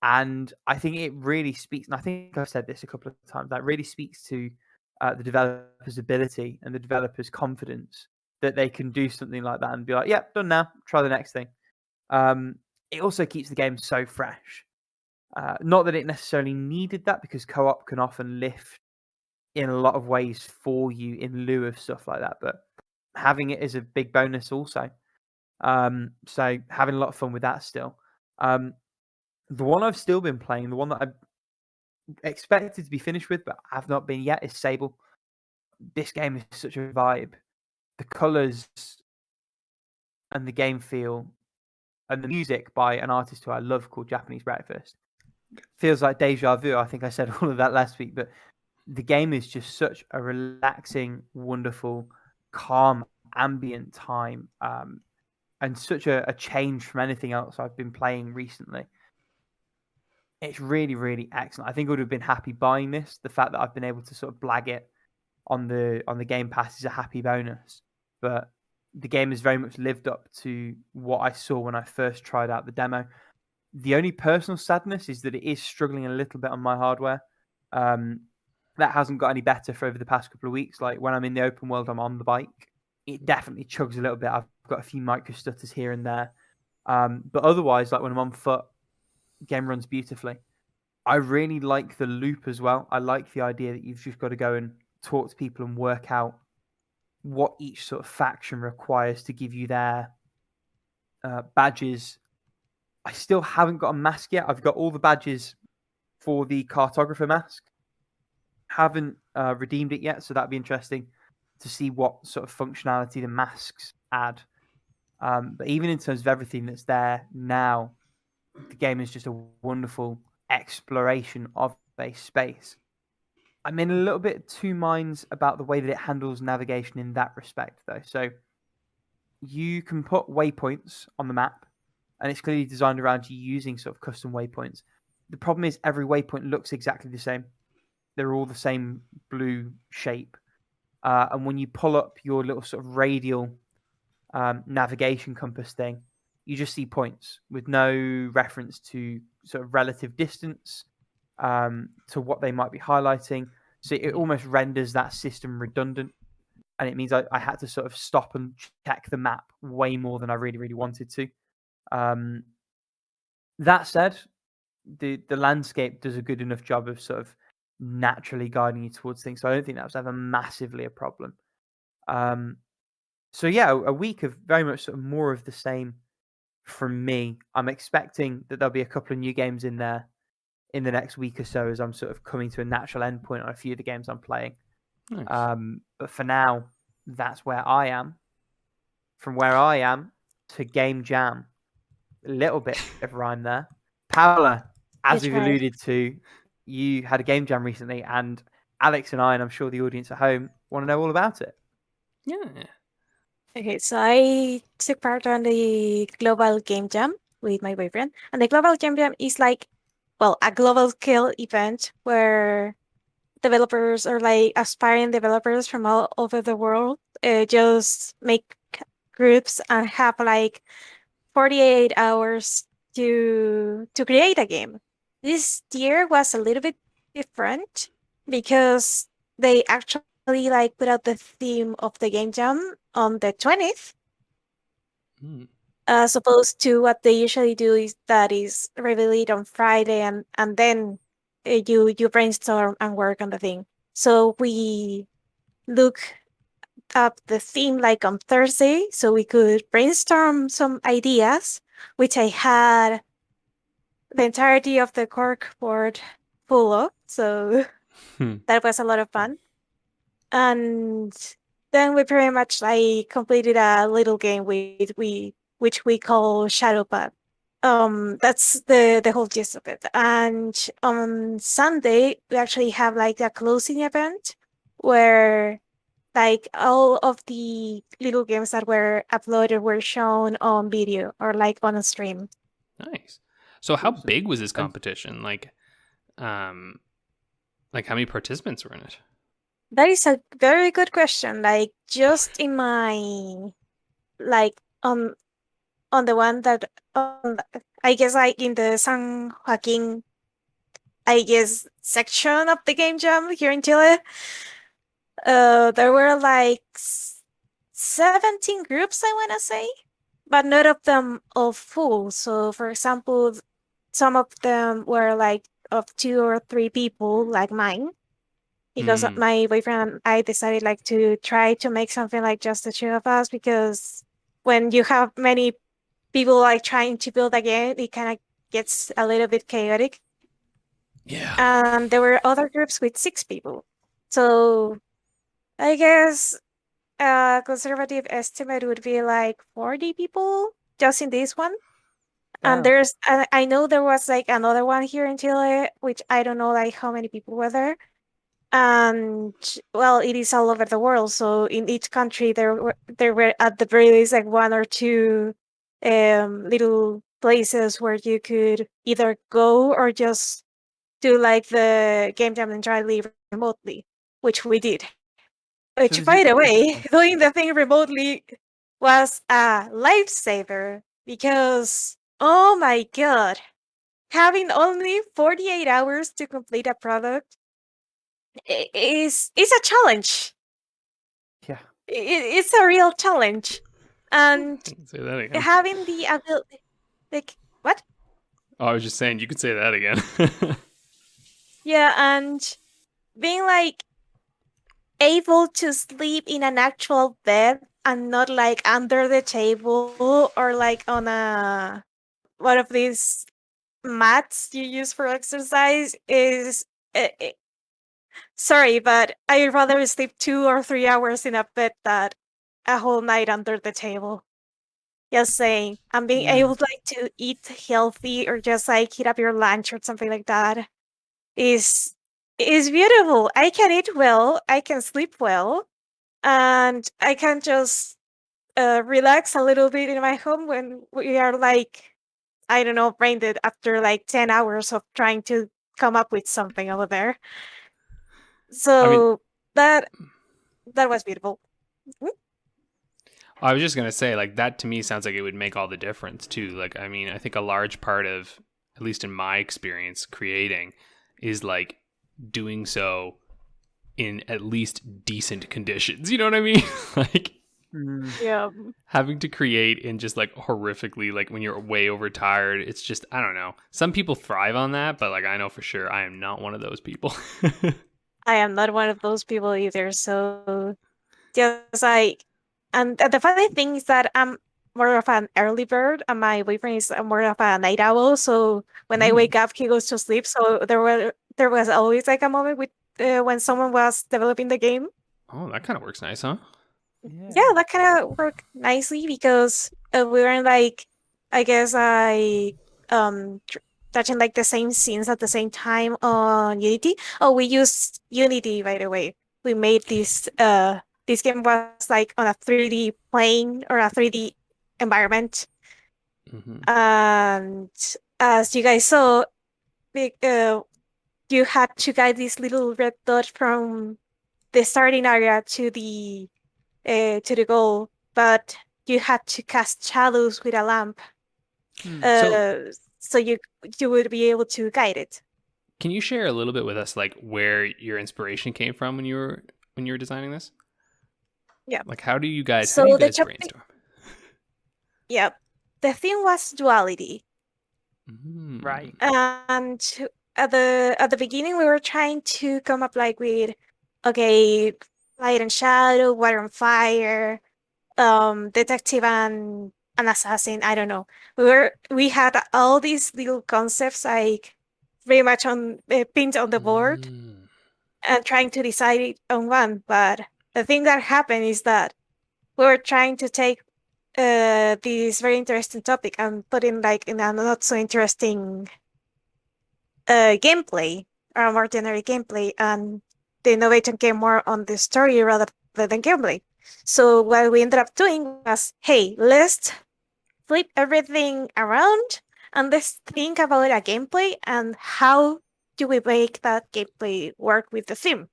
And I think it really speaks, and I think I've said this a couple of times, that really speaks to the developer's ability and the developer's confidence that they can do something like that and be like, yeah, done now, try the next thing. It also keeps the game so fresh. Not that it necessarily needed that, because co-op can often lift in a lot of ways for you in lieu of stuff like that, but having it is a big bonus also. So having a lot of fun with that still. The one I've still been playing, the one that I expected to be finished with, but have not been yet, is Saber. This game is such a vibe. The colours and the game feel and the music by an artist who I love called Japanese Breakfast feels like deja vu. I think I said all of that last week, but the game is just such a relaxing, wonderful, calm, ambient time, and such a change from anything else I've been playing recently. It's really, really excellent. I think I would have been happy buying this. The fact that I've been able to sort of blag it on the Game Pass is a happy bonus. But the game has very much lived up to what I saw when I first tried out the demo. The only personal sadness is that it is struggling a little bit on my hardware. That hasn't got any better for over the past couple of weeks. Like when I'm in the open world, I'm on the bike. It definitely chugs a little bit. I've got a few micro stutters here and there. But otherwise, like when I'm on foot, game runs beautifully. I really like the loop as well. I like the idea that you've just got to go and talk to people and work out what each sort of faction requires to give you their badges. I still haven't got a mask yet. I've got all the badges for the cartographer mask. Haven't redeemed it yet, so that'd be interesting to see what sort of functionality the masks add. But even in terms of everything that's there now, the game is just a wonderful exploration of a space. I'm in a little bit two minds about the way that it handles navigation in that respect, though. So you can put waypoints on the map, and it's clearly designed around you using sort of custom waypoints. The problem is every waypoint looks exactly the same. They're all the same blue shape. And when you pull up your little sort of radial navigation compass thing, you just see points with no reference to sort of relative distance to what they might be highlighting. So it almost renders that system redundant. And it means I had to sort of stop and check the map way more than I really, really wanted to. That said, the landscape does a good enough job of sort of naturally guiding you towards things. So I don't think that was ever massively a problem. So yeah, a week of very much sort of more of the same from me. I'm expecting that there'll be a couple of new games in there in the next week or so as I'm sort of coming to a natural endpoint on a few of the games I'm playing. Nice. But for now, that's where I am. From where I am to Game Jam, a little bit of rhyme there. Paula, You as we've tried. alluded to, you had a Game Jam recently, and Alex and I, and I'm sure the audience at home, want to know all about it. Yeah. Okay, so I took part on the Global Game Jam with my boyfriend. And the Global Game Jam is like, well, a global scale event where developers or like aspiring developers from all over the world just make groups and have like 48 hours to create a game. This year was a little bit different because they actually like put out the theme of the game jam on the 20th, Mm. as opposed to what they usually do is that is revealed on Friday and then you brainstorm and work on the thing. So we look up the theme like on Thursday so we could brainstorm some ideas, which I had the entirety of the cork board full of. So Hmm. that was a lot of fun. And then we pretty much like completed a little game which we call Shadow Path. That's the whole gist of it. And on Sunday we actually have like a closing event where like all of the little games that were uploaded were shown on video or like on a stream. Nice. So how Awesome. big was this And competition? Like how many participants were in it? That is a very good question. Like just in my like on the one that I guess like in the San Joaquin I guess section of the game jam here in Chile, there were like 17 groups I wanna say, but none of them all full. So for example, some of them were like of 2 or 3 people like mine. Because Hmm. my boyfriend and I decided like to try to make something like just the two of us because when you have many people like trying to build a game, it kind of gets a little bit chaotic. Yeah. And there were other groups with 6 people. So I guess a conservative estimate would be like 40 people just in this one. And wow. I know there was like another one here in Chile, which I don't know like how many people were there. And well, it is all over the world. So in each country, there were at the very least like 1 or 2 little places where you could either go or just do like the game jam entirely remotely, which we did. So Which, this is by the way, interesting. doing the thing remotely was a lifesaver because oh my god, having only 48 hours to complete a product is a challenge. Yeah. It's a real challenge, and Say that again. having the ability, like what? Oh, I was just saying you could say that again. Yeah, and being like able to sleep in an actual bed and not like under the table or like on a one of these mats you use for exercise is sorry, but I'd rather sleep 2 or 3 hours in a bed than a whole night under the table. Just saying, and being Yeah. able like to eat healthy or just like heat up your lunch or something like that is is beautiful. I can eat well, I can sleep well, and I can just relax a little bit in my home when we are like I don't know brain dead after like 10 hours of trying to come up with something over there. I mean, So that that was beautiful. Mm. I was just gonna say, like, that to me sounds like it would make all the difference too. Like, I mean, I think a large part of, at least in my experience, creating is like doing so in at least decent conditions. You know what I mean? Like Mm. Yeah. having to create in just like horrifically, like when you're way overtired. It's just, I don't know. Some people thrive on that, but like I know for sure I am not one of those people. I am not one of those people either. So just like And the funny thing is that I'm more of an early bird, and my boyfriend is more of a night owl. So when I wake up, he goes to sleep. So there was always like a moment with when someone was developing the game. Oh, that kind of works nice, huh? Yeah, that kind of worked nicely because we weren't like, I guess touching like the same scenes at the same time on Unity. Oh, we used Unity, by the way. We made this game was like on a 3D plane or a 3D environment. Mm-hmm. And as you guys saw, you had to guide this little red dot from the starting area to the goal, but you had to cast shadows with a lamp, so you would be able to guide it. Can you share a little bit with us, like where your inspiration came from when you were designing this? Yeah. Like, how do you guys So the brainstorm? Yeah, the theme was duality, Right. and at the beginning we were trying to come up like with, okay, light and shadow, water and fire, detective and an assassin. I don't know. We had all these little concepts like very much on pinned on the board and trying to decide on one. But the thing that happened is that we were trying to take this very interesting topic and put in like in a not so interesting gameplay or a more generic gameplay, and the innovation came more on the story rather than gameplay. So what we ended up doing was, hey, let's flip everything around and let's think about a gameplay and how do we make that gameplay work with the theme.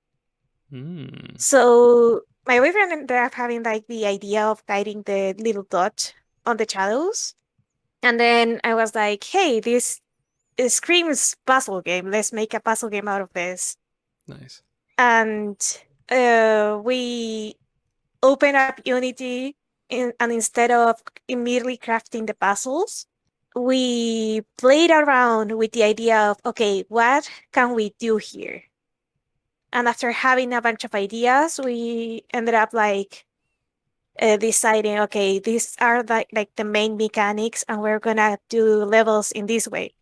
So my boyfriend ended up having like the idea of guiding the little dot on the shadows. And then I was like, hey, this screams puzzle game. Let's make a puzzle game out of this. Nice. And we open up Unity, and instead of immediately crafting the puzzles, we played around with the idea of, okay, what can we do here? And after having a bunch of ideas, we ended up like deciding, okay, these are like the main mechanics, and we're gonna do levels in this way.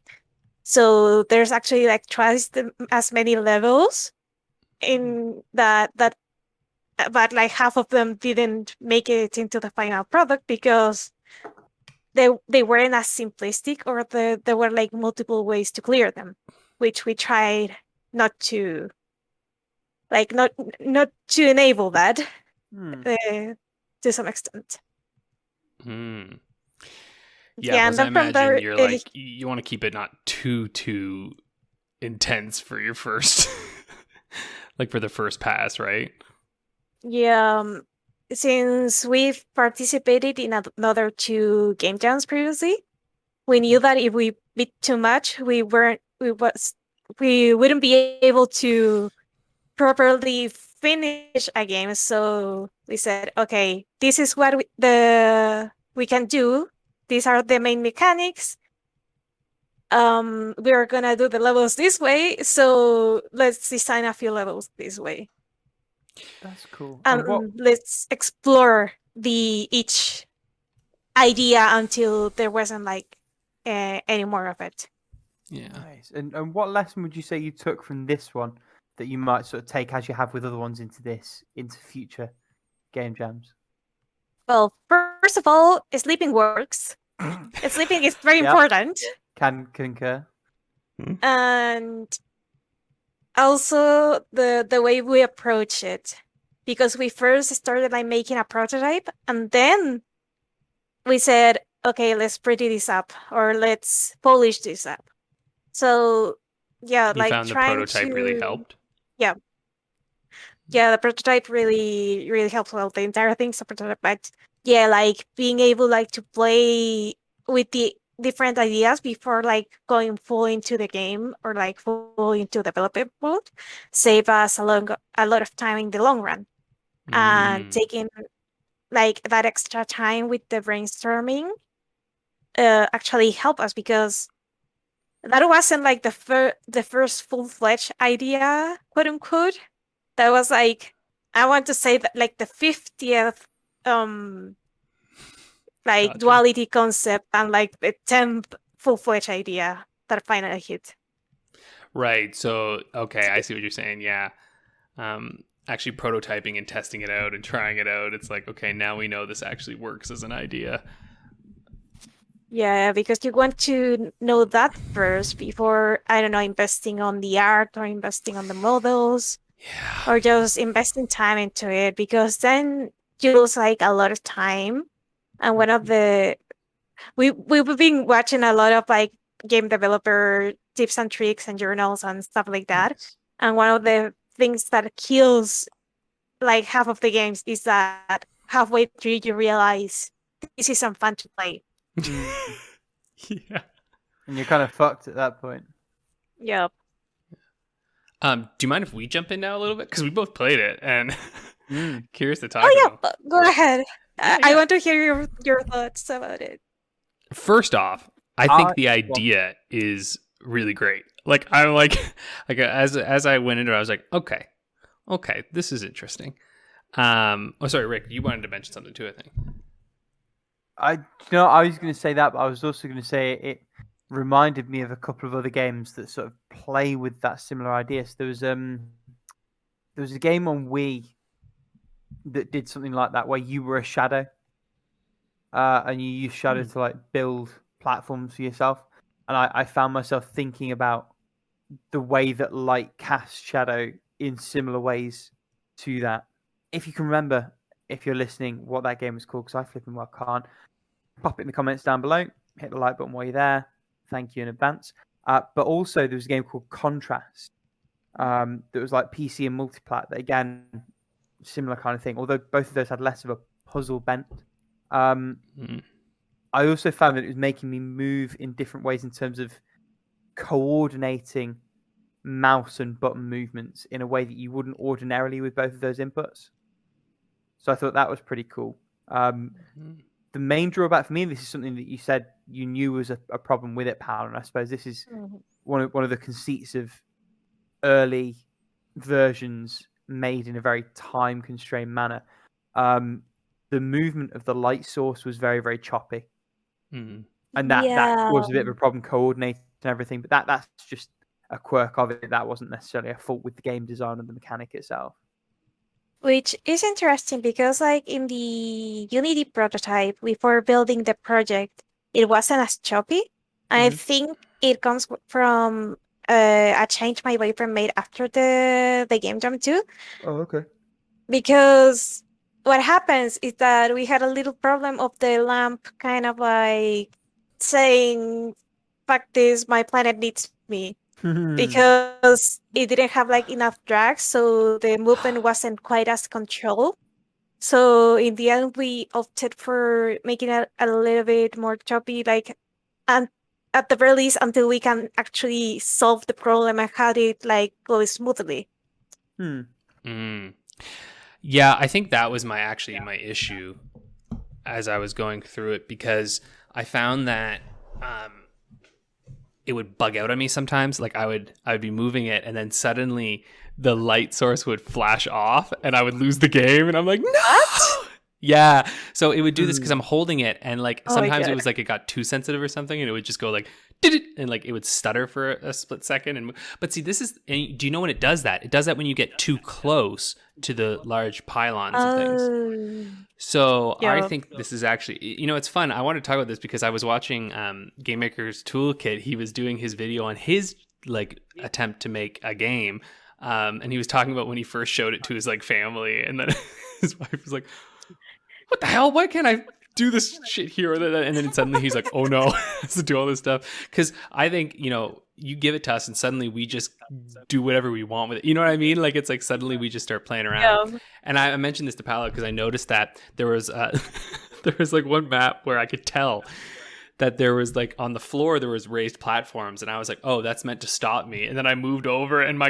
So there's actually like twice as many levels in that, but like half of them didn't make it into the final product because they weren't as simplistic, or there were like multiple ways to clear them, which we tried not to not to enable that to some extent. Yeah, because I imagine you're like, you want to keep it not too intense for your first like for the first pass, right? Yeah, since we've participated in another 2 game jams previously, we knew that if we beat too much, we wouldn't be able to properly finish a game. So we said, okay, this is what we can do. These are the main mechanics. We're gonna do the levels this way, so let's design a few levels this way. That's cool. Let's explore each idea until there wasn't like any more of it. Yeah. Nice. And what lesson would you say you took from this one that you might sort of take as you have with other ones into future game jams? Well, first of all, sleeping works. Sleeping is very important. Can concur. And also the way we approach it, because we first started like making a prototype, and then we said, okay, let's pretty this up, or let's polish this up. So yeah, you like found the prototype really helped. Yeah, the prototype really helped. Well, the entire thing's a prototype, but yeah, like being able like to play with the different ideas before like going full into the game or like full into development mode save us a lot of time in the long run. And taking like that extra time with the brainstorming actually helped us, because that wasn't like the first full-fledged idea, quote unquote. That was like, I want to say that like the 50th like Gotcha. duality concept and like the 10th full-fledged idea that finally hit. Right. So, okay, I see what you're saying. Yeah. Actually prototyping and testing it out and trying it out. It's like, okay, now we know this actually works as an idea. Yeah, because you want to know that first before, I don't know, investing on the art or investing on the models Yeah. or just investing time into it, because then you lose like a lot of time. And one of the we've been watching a lot of like game developer tips and tricks and journals and stuff like that. And one of the things that kills like half of the games is that halfway through you realize this isn't fun to play. Yeah. And you're kind of fucked at that point. Yep. Do you mind if we jump in now a little bit? Because we both played it and curious to talk Oh yeah, about. go ahead. Yeah, I yeah. want to hear your thoughts about it. First off, I think the idea is really great. Like I'm like as I went into it, I was like, okay, this is interesting. Oh, sorry, Rick, you wanted to mention something too, I think. I was going to say that, but I was also going to say it reminded me of a couple of other games that sort of play with that similar idea. So there was a game on Wii that did something like that, where you were a shadow, and you use shadow to like build platforms for yourself. And I found myself thinking about the way that light casts shadow in similar ways to that. If you can remember, if you're listening, what that game was called, because I flipping well can't. Pop it in the comments down below. Hit the like button while you're there. Thank you in advance. But also there was a game called Contrast that was like PC and multiplat. That again, similar kind of thing. Although both of those had less of a puzzle bent. I also found that it was making me move in different ways in terms of coordinating mouse and button movements in a way that you wouldn't ordinarily with both of those inputs. So I thought that was pretty cool. The main drawback for me, and this is something that you said you knew was a problem with it, Paula, and I suppose this is one of the conceits of early versions made in a very time-constrained manner. The movement of the light source was very, very choppy. And that was a bit of a problem coordinating everything, but that's just a quirk of it. That wasn't necessarily a fault with the game design and the mechanic itself. Which is interesting because like in the Unity prototype, before building the project, it wasn't as choppy. I think it comes from a change my boyfriend made after the game jam too. Oh, okay. Because what happens is that we had a little problem of the lamp kind of like saying, fuck this, my planet needs me. Because it didn't have like enough drag, so the movement wasn't quite as controlled. So in the end, we opted for making it a little bit more choppy, like, and at the very least until we can actually solve the problem and have it like go smoothly. Yeah, I think that was my issue as I was going through it, because I found that it would bug out on me sometimes. Like I would be moving it and then suddenly the light source would flash off and I would lose the game and I'm like, no! Yeah. So it would do this because I'm holding it and like sometimes it was like it got too sensitive or something and it would just go like, and like it would stutter for a split second. But see, this is, do you know when it does that? It does that when you get too close to the large pylons of things. So I think this is actually, it's fun. I want to talk about this because I was watching Game Maker's Toolkit. He was doing his video on his like attempt to make a game. And he was talking about when he first showed it to his like family, and then his wife was like, what the hell? Why can't I do this shit here? And then suddenly he's like, oh no, has to do all this stuff. Because I think, you give it to us and suddenly we just do whatever we want with it. You know what I mean? Like it's like suddenly we just start playing around. Yeah. And I mentioned this to Paula because I noticed that there was there was like one map where I could tell that there was like on the floor there was raised platforms, and I was like, oh, that's meant to stop me. And then I moved over and my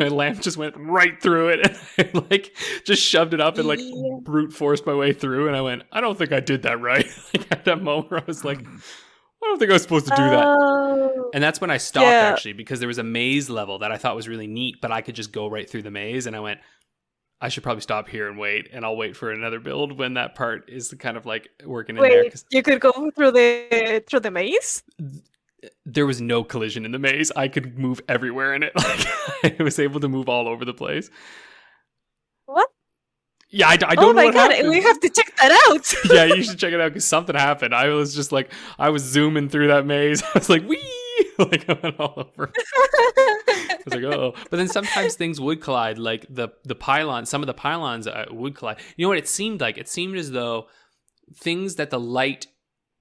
lamp just went right through it, and I like just shoved it up and like brute forced my way through, and I went, I don't think I did that right. Like at that moment where I was like, I don't think I was supposed to do that. And that's when I stopped actually, because there was a maze level that I thought was really neat, but I could just go right through the maze, and I went, I should probably stop here and wait, and I'll wait for another build when that part is kind of like working in there. Wait, you could go through the maze? There was no collision in the maze. I could move everywhere in it. Like, I was able to move all over the place. What? Yeah, I don't know what happened. We have to check that out. Yeah, you should check it out because something happened. I was just like, I was zooming through that maze. I was like, wee! Like, I went all over. I was like, oh. But then sometimes things would collide, like the pylon. Some of the pylons would collide. You know what it seemed like? It seemed as though things that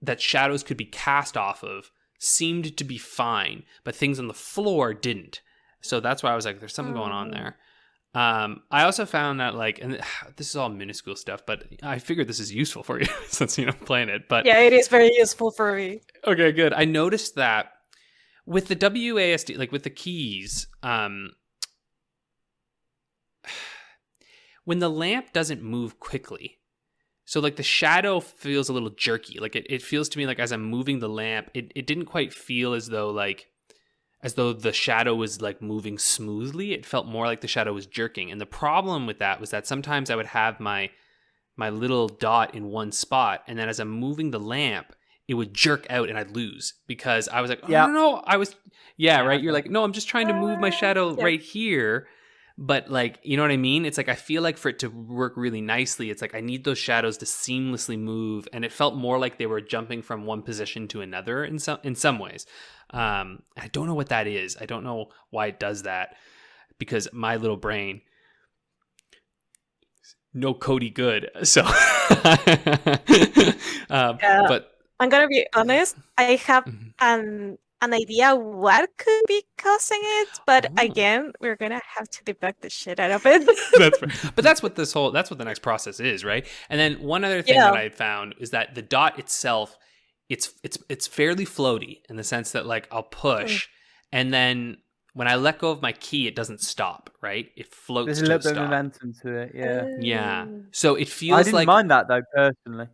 that shadows could be cast off of seemed to be fine, but things on the floor didn't. So that's why I was like, there's something going on there. I also found that, like, and this is all minuscule stuff, but I figured this is useful for you since, playing it. But yeah, it is very useful for me. Okay, good. I noticed that with the WASD, like with the keys, when the lamp doesn't move quickly, so like the shadow feels a little jerky. Like it feels to me like as I'm moving the lamp, it didn't quite feel as though the shadow was like moving smoothly. It felt more like the shadow was jerking. And the problem with that was that sometimes I would have my little dot in one spot, and then as I'm moving the lamp, it would jerk out and I'd lose because I was like, oh, no, right. You're like, no, I'm just trying to move my shadow right here. But like, you know what I mean? It's like, I feel like for it to work really nicely, it's like I need those shadows to seamlessly move. And it felt more like they were jumping from one position to another in some ways. I don't know what that is. I don't know why it does that, because my little brain, no Cody good. So, but I'm gonna be honest. I have an idea what could be causing it, but again, we're gonna have to debug the shit out of it. That's what the next process is, right? And then one other thing that I found is that the dot itself, it's fairly floaty in the sense that like I'll push, and then when I let go of my key, it doesn't stop, right? It floats. There's a little bit of momentum to it, yeah. Yeah. So it feels. I didn't mind that though, personally.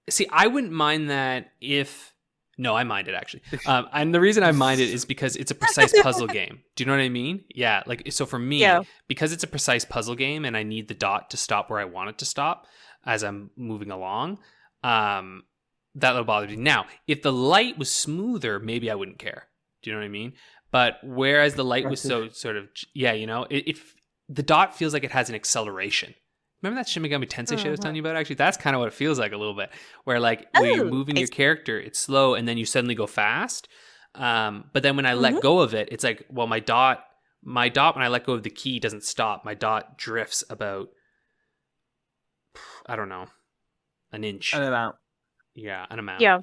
See, I wouldn't mind that if. No, I mind it actually. And the reason I mind it is because it's a precise puzzle game. Do you know what I mean? Yeah. Like, so for me, because it's a precise puzzle game and I need the dot to stop where I want it to stop as I'm moving along, that will bother me. Now, if the light was smoother, maybe I wouldn't care. Do you know what I mean? But whereas the light was so sort of, the dot feels like it has an acceleration. Remember that Shin Megami Tensei shit I was telling you about? Actually, that's kind of what it feels like a little bit. Where like when you're moving your character, it's slow, and then you suddenly go fast. But then when I let go of it, it's like, well, my dot when I let go of the key doesn't stop. My dot drifts about, I don't know, an inch. An amount. Yeah, an amount. Yeah.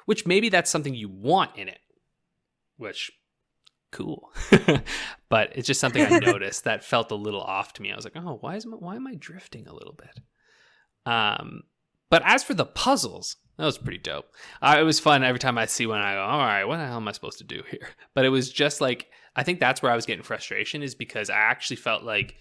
Which maybe that's something you want in it. Which, cool. But it's just something I noticed that felt a little off to me. I was like, oh, why am I drifting a little bit? But as for the puzzles, that was pretty dope. It was fun every time I see one. I go, all right, what the hell am I supposed to do here? But it was just like, I think that's where I was getting frustration, is because I actually felt like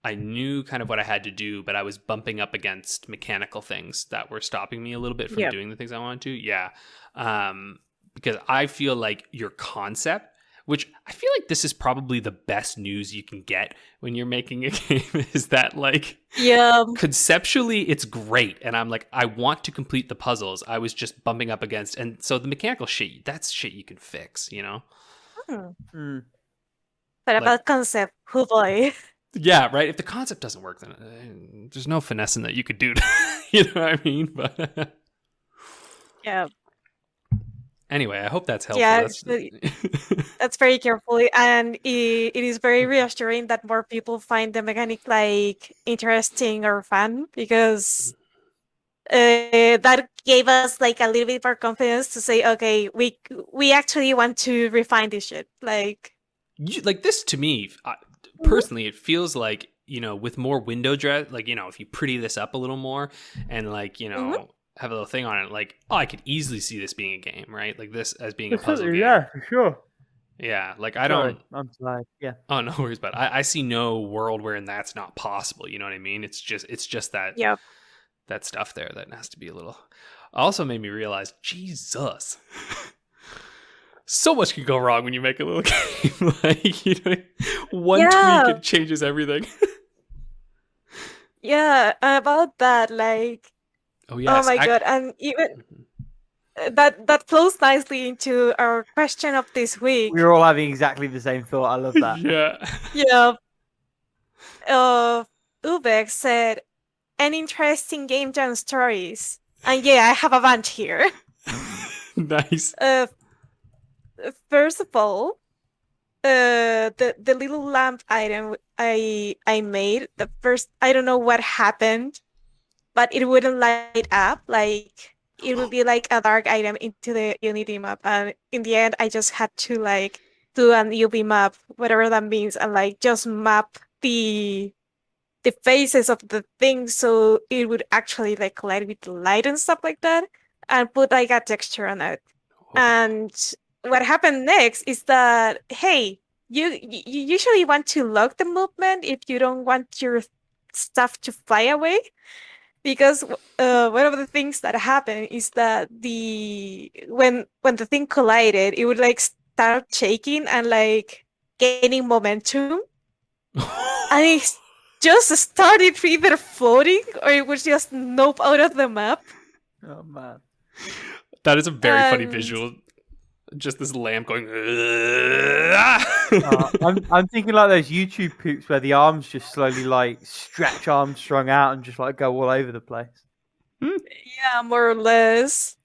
I knew kind of what I had to do, but I was bumping up against mechanical things that were stopping me a little bit from doing the things I wanted to. Yeah. Because I feel like your concept, which I feel like this is probably the best news you can get when you're making a game, is that like, conceptually it's great. And I'm like, I want to complete the puzzles. I was just bumping up against, and so the mechanical shit, that's shit you can fix, you know? But about concept, oh boy. Yeah, right. If the concept doesn't work, then there's no finessing that you could do. You know what I mean? But yeah. Anyway, I hope that's helpful. Yeah, that's very careful, and it is very reassuring that more people find the mechanic like interesting or fun, because that gave us like a little bit more confidence to say, okay, we actually want to refine this shit. Like this to me, personally, it feels like, with more window dress, like, if you pretty this up a little more and like, have a little thing on it, like, I could easily see this being a game, right? Like this as being a puzzle game. Yeah, for sure. Yeah, like I'm sorry. Yeah. Oh, no worries, but I see no world wherein that's not possible. You know what I mean? It's just that that stuff there that has to be a little. Also made me realize, Jesus, so much can go wrong when you make a little game. Like, one tweak, it changes everything. Yeah, about that, like, Oh oh yes, my god, and even that flows nicely into our question of this We week. were all having exactly the same thought. I love that. yeah. Yeah, uh, Ubek said, "An interesting game jam stories." And yeah, I have a bunch here. Nice. Uh, First of all, the little lamp item I made, the first, I don't know what happened, but it wouldn't light up. Like it would be like a dark item into the Unity map, and in the end, I just had to like do an UV map, whatever that means, and like just map the faces of the things so it would actually like collide with the light and stuff like that, and put like a texture on it. And what happened next is that, hey, you usually want to lock the movement if you don't want your stuff to fly away, because one of the things that happened is that the when the thing collided, it would like start shaking and like gaining momentum, and it just started either floating or it was just nope out of the map. Oh man. That is a very funny And visual. Just this lamp going. I'm thinking like those YouTube poops where the arms just slowly like stretch arms strung out and just like go all over the place. yeah, more or less.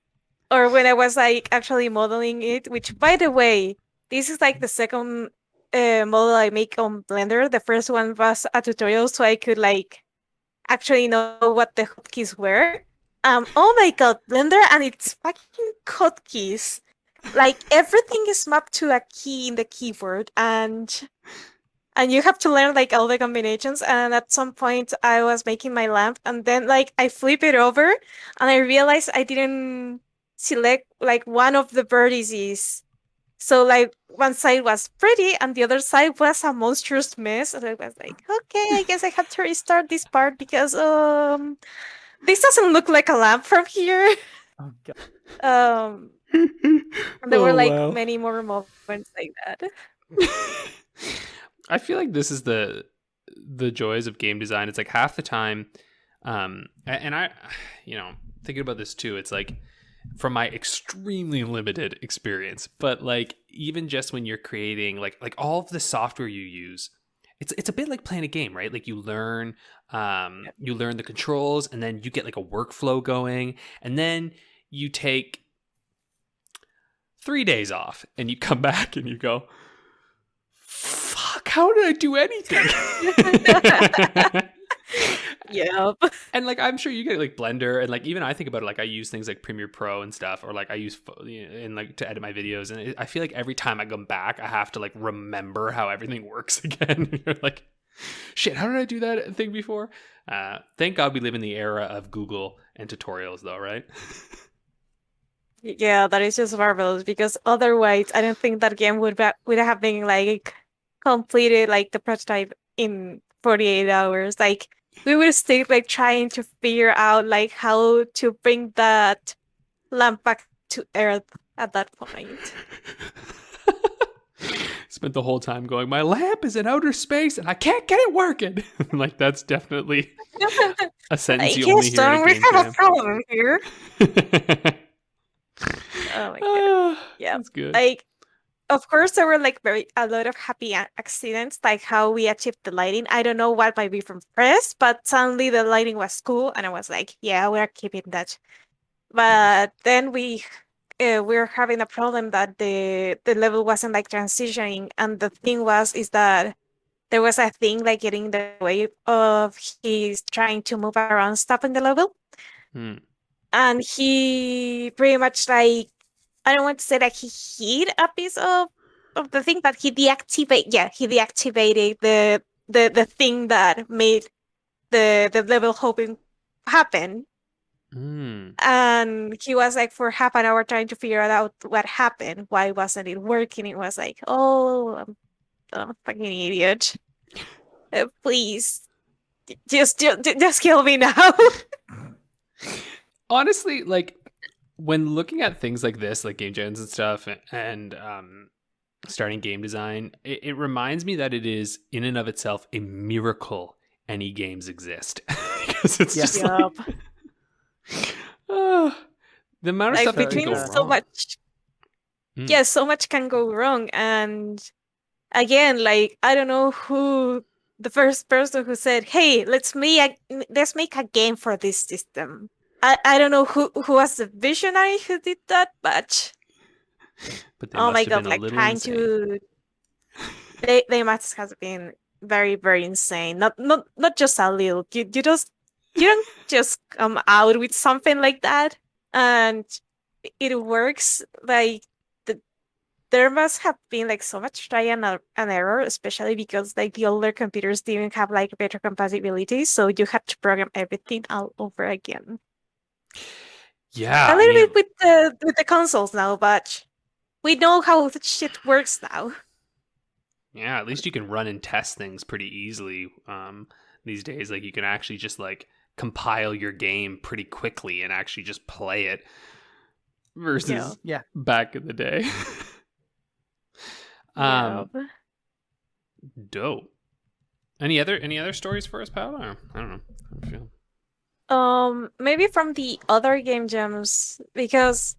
Or when I was like actually modeling it, which by the way, this is like the second model I make on Blender. The first one was a tutorial so I could like actually know what the hotkeys were. Oh my god, Blender and its fucking hotkeys. Like everything is mapped to a key in the keyboard, and you have to learn like all the combinations. And at some point I was making my lamp and then like I flip it over and I realized I didn't select like one of the vertices. So like one side was pretty and the other side was a monstrous mess. And I was like, okay, I guess I have to restart this part because this doesn't look like a lamp from here. Oh god. Um and there were Oh, like wow. many more moments like that. I feel like this is the joys of game design. It's like half the time, and I, thinking about this too. It's like from my extremely limited experience, but like even just when you're creating like all of the software you use, it's a bit like playing a game, right? Like you learn the controls, and then you get like a workflow going, and then you take 3 days off, and you come back and you go, fuck, how did I do anything? Yep. And like I'm sure you get like Blender, and like even I think about it, like I use things like Premiere Pro and stuff, or like I use and like to edit my videos, and I feel like every time I come back I have to like remember how everything works again. You're like, shit, how did I do that thing before? Thank God we live in the era of Google and tutorials though, right? Yeah, that is just marvelous because otherwise, I don't think that game would have been like completed like the prototype in 48 hours. Like we were still like trying to figure out like how to bring that lamp back to Earth at that point. Spent the whole time going, my lamp is in outer space and I can't get it working. Like that's definitely a sentence you only Yes, hear in John, a we game have a jam. problem here. Oh my god. Yeah. That's good. Like, of course, there were like a lot of happy accidents, like how we achieved the lighting. I don't know what might be from press, but suddenly the lighting was cool, and I was like, "Yeah, we're keeping that." But then we're having a problem that the level wasn't like transitioning, and the thing is that there was a thing like getting in the way of he's trying to move around stuff in the level, and he pretty much like, I don't want to say that he hid a piece of the thing, but he deactivated the thing that made the level hoping happen. And he was like for half an hour trying to figure out what happened. Why wasn't it working? It was like, oh, I'm a fucking idiot. Please, just kill me now. Honestly, like when looking at things like this, like game jams and stuff, and starting game design, it reminds me that it is in and of itself a miracle any games exist. because it's Yeah. just Yup. uh, the amount of Like stuff that can between go so so wrong. much, Mm. so much can go wrong. And again, like I don't know who the first person who said, "Hey, let's make a game for this system." I don't know who was the visionary who did that, but But they oh must my have been god, a like little trying insane. to they must have been very, very insane. Not just a little. You don't just come out with something like that and it works. Like there must have been like so much try and error, especially because like the older computers didn't have like better compatibility, so you had to program everything all over again. Yeah, A I little mean, bit with the consoles now, but we know how the shit works now. yeah, at least you can run and test things pretty easily these days. Like you can actually just like compile your game pretty quickly and actually just play it versus Yeah. back in the day. Yeah. Dope. Any other stories for us, Paula? I don't know. I don't feel. Maybe from the other game jams, because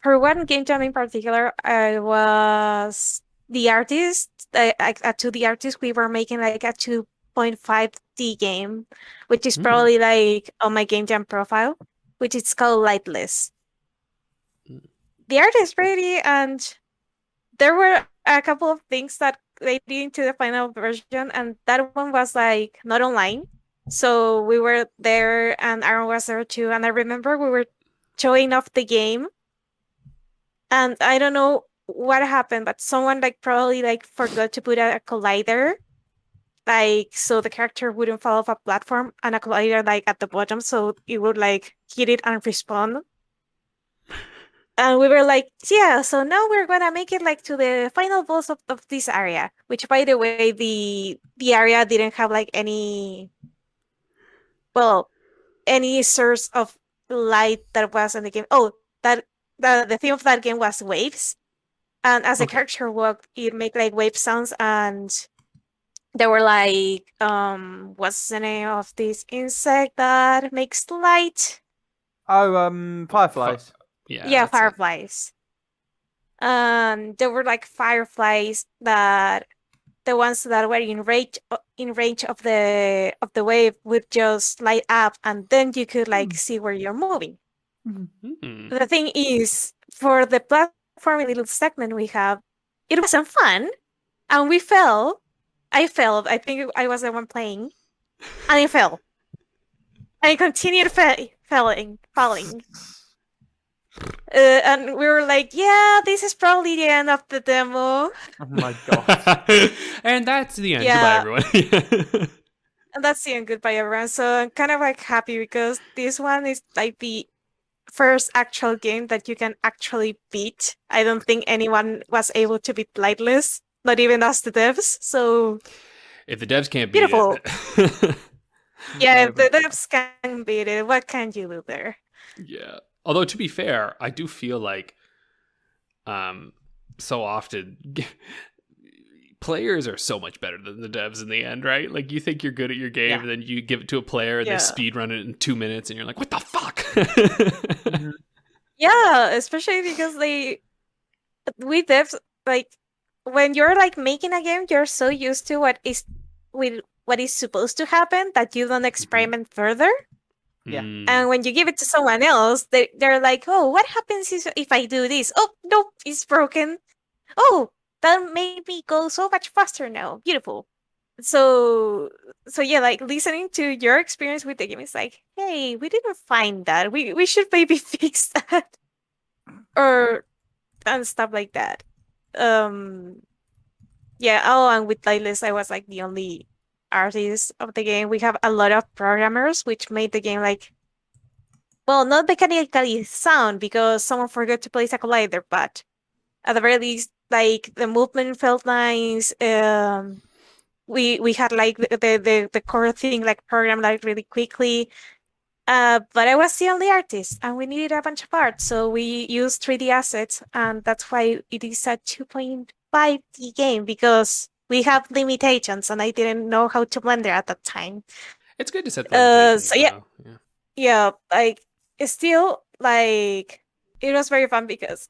for one game jam in particular, I was the artist. To the artist, we were making like a 2.5D game, which is Mm. probably like on my game jam profile, which is called Lightless. Mm. The art is pretty, and there were a couple of things that they did into the final version, and that one was like not online. So we were there, and Aaron was there too. And I remember we were showing off the game, and I don't know what happened, but someone like probably like forgot to put a collider, like so the character wouldn't fall off a platform, and a collider like at the bottom, so it would like hit it and respawn. And we were like, yeah, so now we're gonna make it like to the final boss of this area. Which, by the way, the area didn't have like any source of light that was in the game. Oh, that the theme of that game was waves, and as the Okay. character walked, it made like wave sounds, and there were like what's the name of this insect that makes light? Oh, fireflies. Yeah, Yeah, that's it. fireflies. There were like fireflies that the ones that were in range of the wave would just light up, and then you could like see where you're moving. Mm. The thing is, for the platforming little segment we have, it wasn't fun, and we fell. I fell. I think I was the one playing, and I fell. And I continued falling. And we were like, yeah, this is probably the end of the demo. Oh my god. And that's the end. Yeah. Goodbye, everyone. And that's the end. Goodbye, everyone. So I'm kind of like happy because this one is like the first actual game that you can actually beat. I don't think anyone was able to beat Lightless, not even us, the devs. So If the devs can't beat beautiful. it. Yeah, if the devs can beat it, what can you do there? Yeah. Although to be fair, I do feel like so often players are so much better than the devs in the end, right? Like you think you're good at your game Yeah. and then you give it to a player and Yeah. they speed run it in 2 minutes and you're like, what the fuck? Mhm. Yeah, especially because we devs, like when you're like making a game, you're so used to what is supposed to happen that you don't experiment further. Yeah. Mm. And when you give it to someone else, they're like, oh, what happens if I do this? Oh, no, it's broken. Oh, that made me go so much faster now. Beautiful. So yeah, like listening to your experience with the game is like, hey, we didn't find that. We should maybe fix that. Or and stuff like that. Yeah, oh, and with Lightless, I was like the only artist of the game. We have a lot of programmers, which made the game like, well, not mechanically sound because someone forgot to place a collider, but at the very least, like the movement felt nice. We had like the core thing like programmed like really quickly. But I was the only artist, and we needed a bunch of art, so we used 3D assets, and that's why it is a 2.5D game because we have limitations, and I didn't know how to blender at that time. It's good to set the limitations. So yeah, though. Yeah. yeah, like it's still like it was very fun because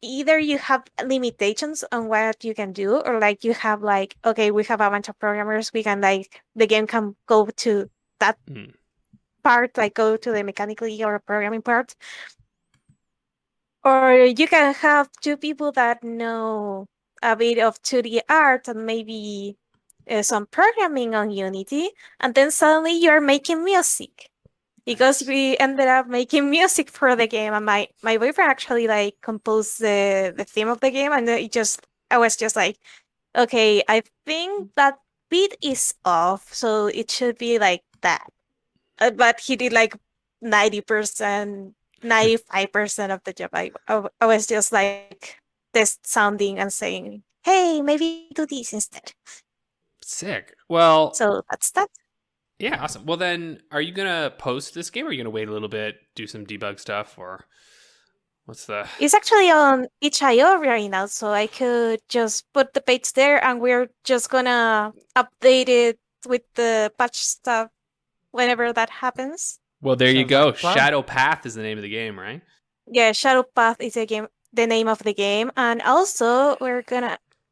either you have limitations on what you can do, or like you have like, okay, we have a bunch of programmers, we can like the game can go to that Mm. part, like go to the mechanically or programming part, or you can have two people that know a bit of 2D art and maybe some programming on Unity, and then suddenly you're making music. Because Nice. we ended up making music for the game, and my boyfriend actually like composed the theme of the game, and I was just like, okay, I think that beat is off, so it should be like that. But he did like 90%, 95% of the job. I was just like test sounding and saying, hey, maybe do this instead. Sick. Well, So that's that. yeah, awesome. Well, then, are you gonna post this game, or are you gonna wait a little bit, do some debug stuff, or what's the? It's actually on itch.io right now, so I could just put the page there, and we're just gonna update it with the patch stuff whenever that happens. Well, there you Sounds go. like a plan. Shadow Path is the name of the game, right? Yeah, Shadow Path is the name of the game, and also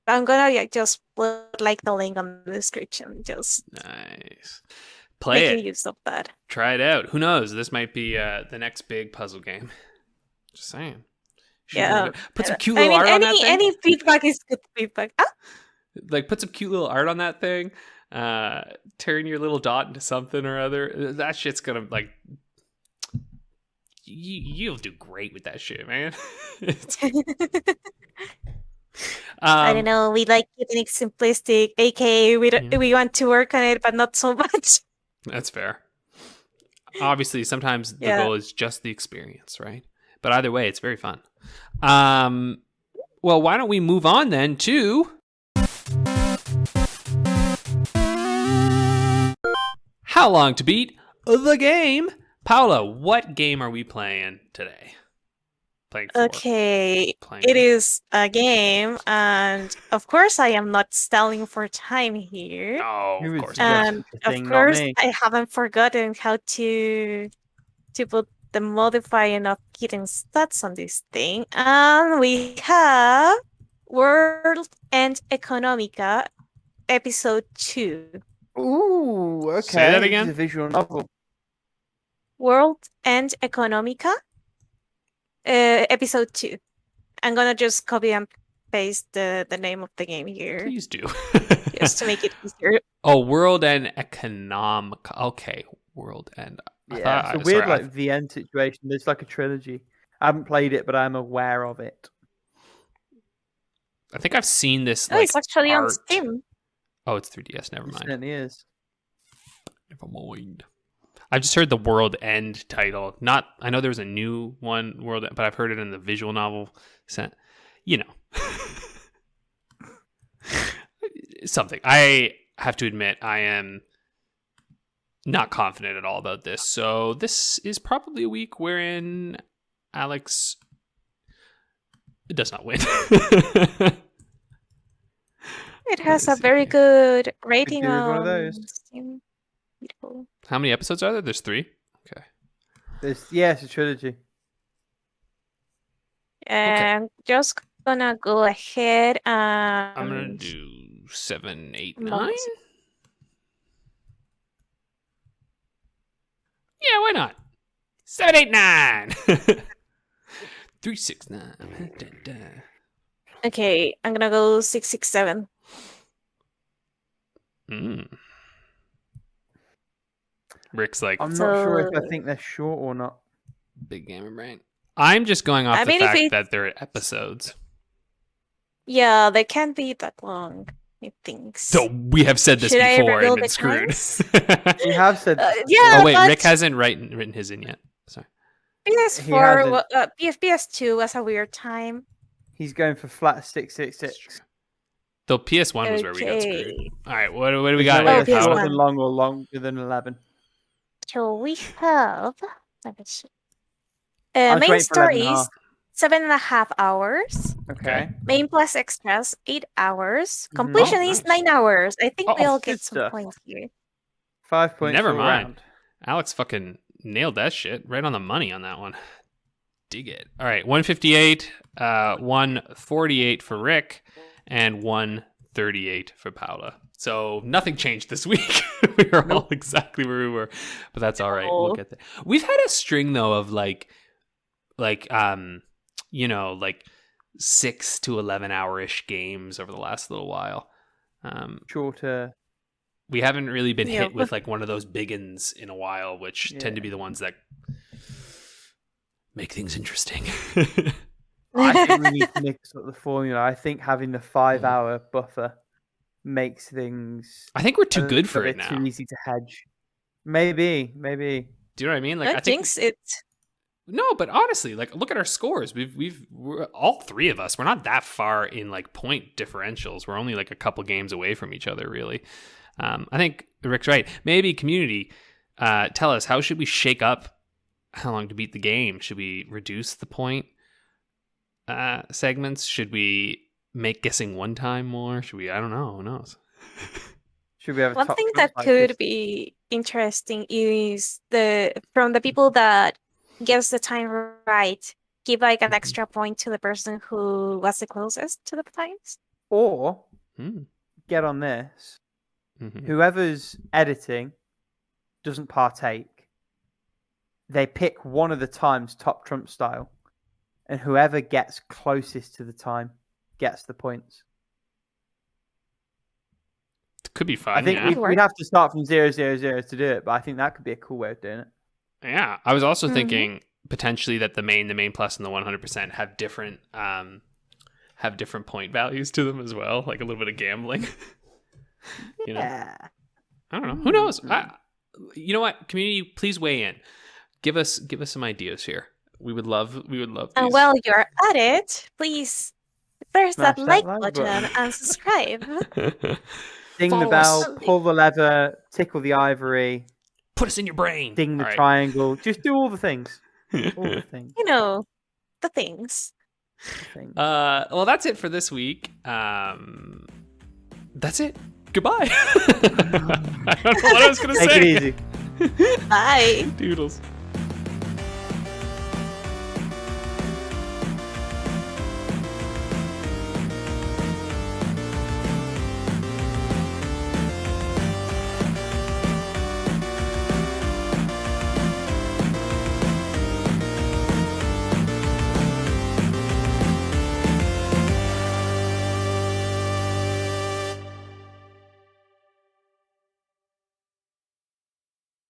I'm gonna just put like the link on the description, just Nice. Play making it. use of that. Try it out. Who knows? This might be the next big puzzle game. Just saying. Should Yeah, put some I cute little art on that thing. any feedback is good feedback. Like, put some cute little art on that thing. Turn your little dot into something or other. That shit's gonna like. You'll do great with that shit, man. I don't know. We like keeping it simplistic, aka we want to work on it, but not so much. That's fair. Obviously, sometimes the Yeah. goal is just the experience, right? But either way, it's very fun. Well, why don't we move on then to How Long to Beat the Game? Paula, what game are we playing today? Playing for? Okay, Playing it with? is a game, and of course, I am not stalling for time here. Oh, Who of is course. that? not. And Such a of thing, not course, me. I haven't forgotten how to put the modifying of getting stats on this thing. And we have World and Economica, episode 2. Ooh, okay. Say that This again? is a visual novel. World and Economica, episode 2. I'm gonna just copy and paste the name of the game here Please do. just to make it easier. Oh, World and Economic. Okay, World and. Yeah, it's a weird like VN situation. There's like a trilogy. I haven't played it, but I'm aware of it. I think I've seen this. Oh, Like, it's actually on art. Steam. Oh, it's 3DS. Never It mind. certainly is. Never mind. I've just heard the World End title. Not, I know there was a new one, World End, but I've heard it in the visual novel. You know, something. I have to admit, I am not confident at all about this. So this is probably a week wherein Alex does not win. It has a Let's see very here. good rating do with one of on those. Steam. Beautiful. How many episodes are there? There's 3. Okay. It's a trilogy. And just gonna go ahead and I'm gonna do 7, 8, 9. Months. Yeah, why not? 7, 8, 9. 3, 6, 9. Da, da. Okay, I'm gonna go 667. Rick's like, I'm not sure if I So- think they're short or not. big gamer brain. I'm just going off I the mean, if fact it- that they're episodes. Yeah, they can't be that long, I think. So we have said this Should I before reveal and been the screwed. times? We have said. Yeah, Oh wait, but Rick hasn't written his in yet. Sorry. PS4, hasn't. PS2 was a weird time. He's going for flat 666. Though PS1 was where we got screwed. Okay. All right, what do we It's got not Oh, here, like a shorter Paula? PS1. than long or longer than 11. So we have. Let me see. I'm Main waiting for 11 and a stories, half. 7.5 hours. Okay. Main plus extras, 8 hours. Mhm. Completion Oh, is nice. 9 hours. I think we Oh, all good get some stuff. points here. 5 points. Never all mind. round. Alex fucking nailed that shit right on the money on that one. Dig it. All right, 158, 148 for Rick, and 138 for Paula. So nothing changed this week. We were all exactly where we were, but that's all right. We'll get there. We've had a string though of like 6 to 11 hour-ish games over the last little while. Shorter. We haven't really been hit with like one of those big uns in a while, which tend to be the ones that make things interesting. I think we need to mix up the formula. I think having the 5-hour buffer makes things. I think we're too good for it now. Too easy to hedge. Maybe. Do you know what I mean? Like, I think it. No, but honestly, like, look at our scores. We're all three of us. We're not that far in like point differentials. We're only like a couple games away from each other, really. I think Rick's right. Maybe community, tell us, how should we shake up how long to beat the game? Should we reduce the point segments? Should we make guessing one time more? Should we? I don't know. Who knows? Should we have one thing that could be interesting is from the people that gets the time right, give like an extra point to the person who was the closest to the times. Or get on this. Whoever's editing doesn't partake. They pick one of the times top trump style, and whoever gets closest to the time gets the points. It could be fun. I think we'd have to start from 0, 0, 0 to do it, but I think that could be a cool way of doing it. Yeah, I was also thinking potentially that the main plus, and the 100% have different point values to them as well, like a little bit of gambling. You know? I don't know. Who knows? You know what? Community, please weigh in. Give us some ideas here. We would love these. And while you're at it, please press that like button and subscribe. Ding the bell, pull the lever, tickle the ivory. Put us in your brain. Ding the triangle. Just do all the things. All the things. You know, the things. Well, that's it for this week. That's it. Goodbye. I don't know what I was going to say. Take it easy. Bye. Doodles.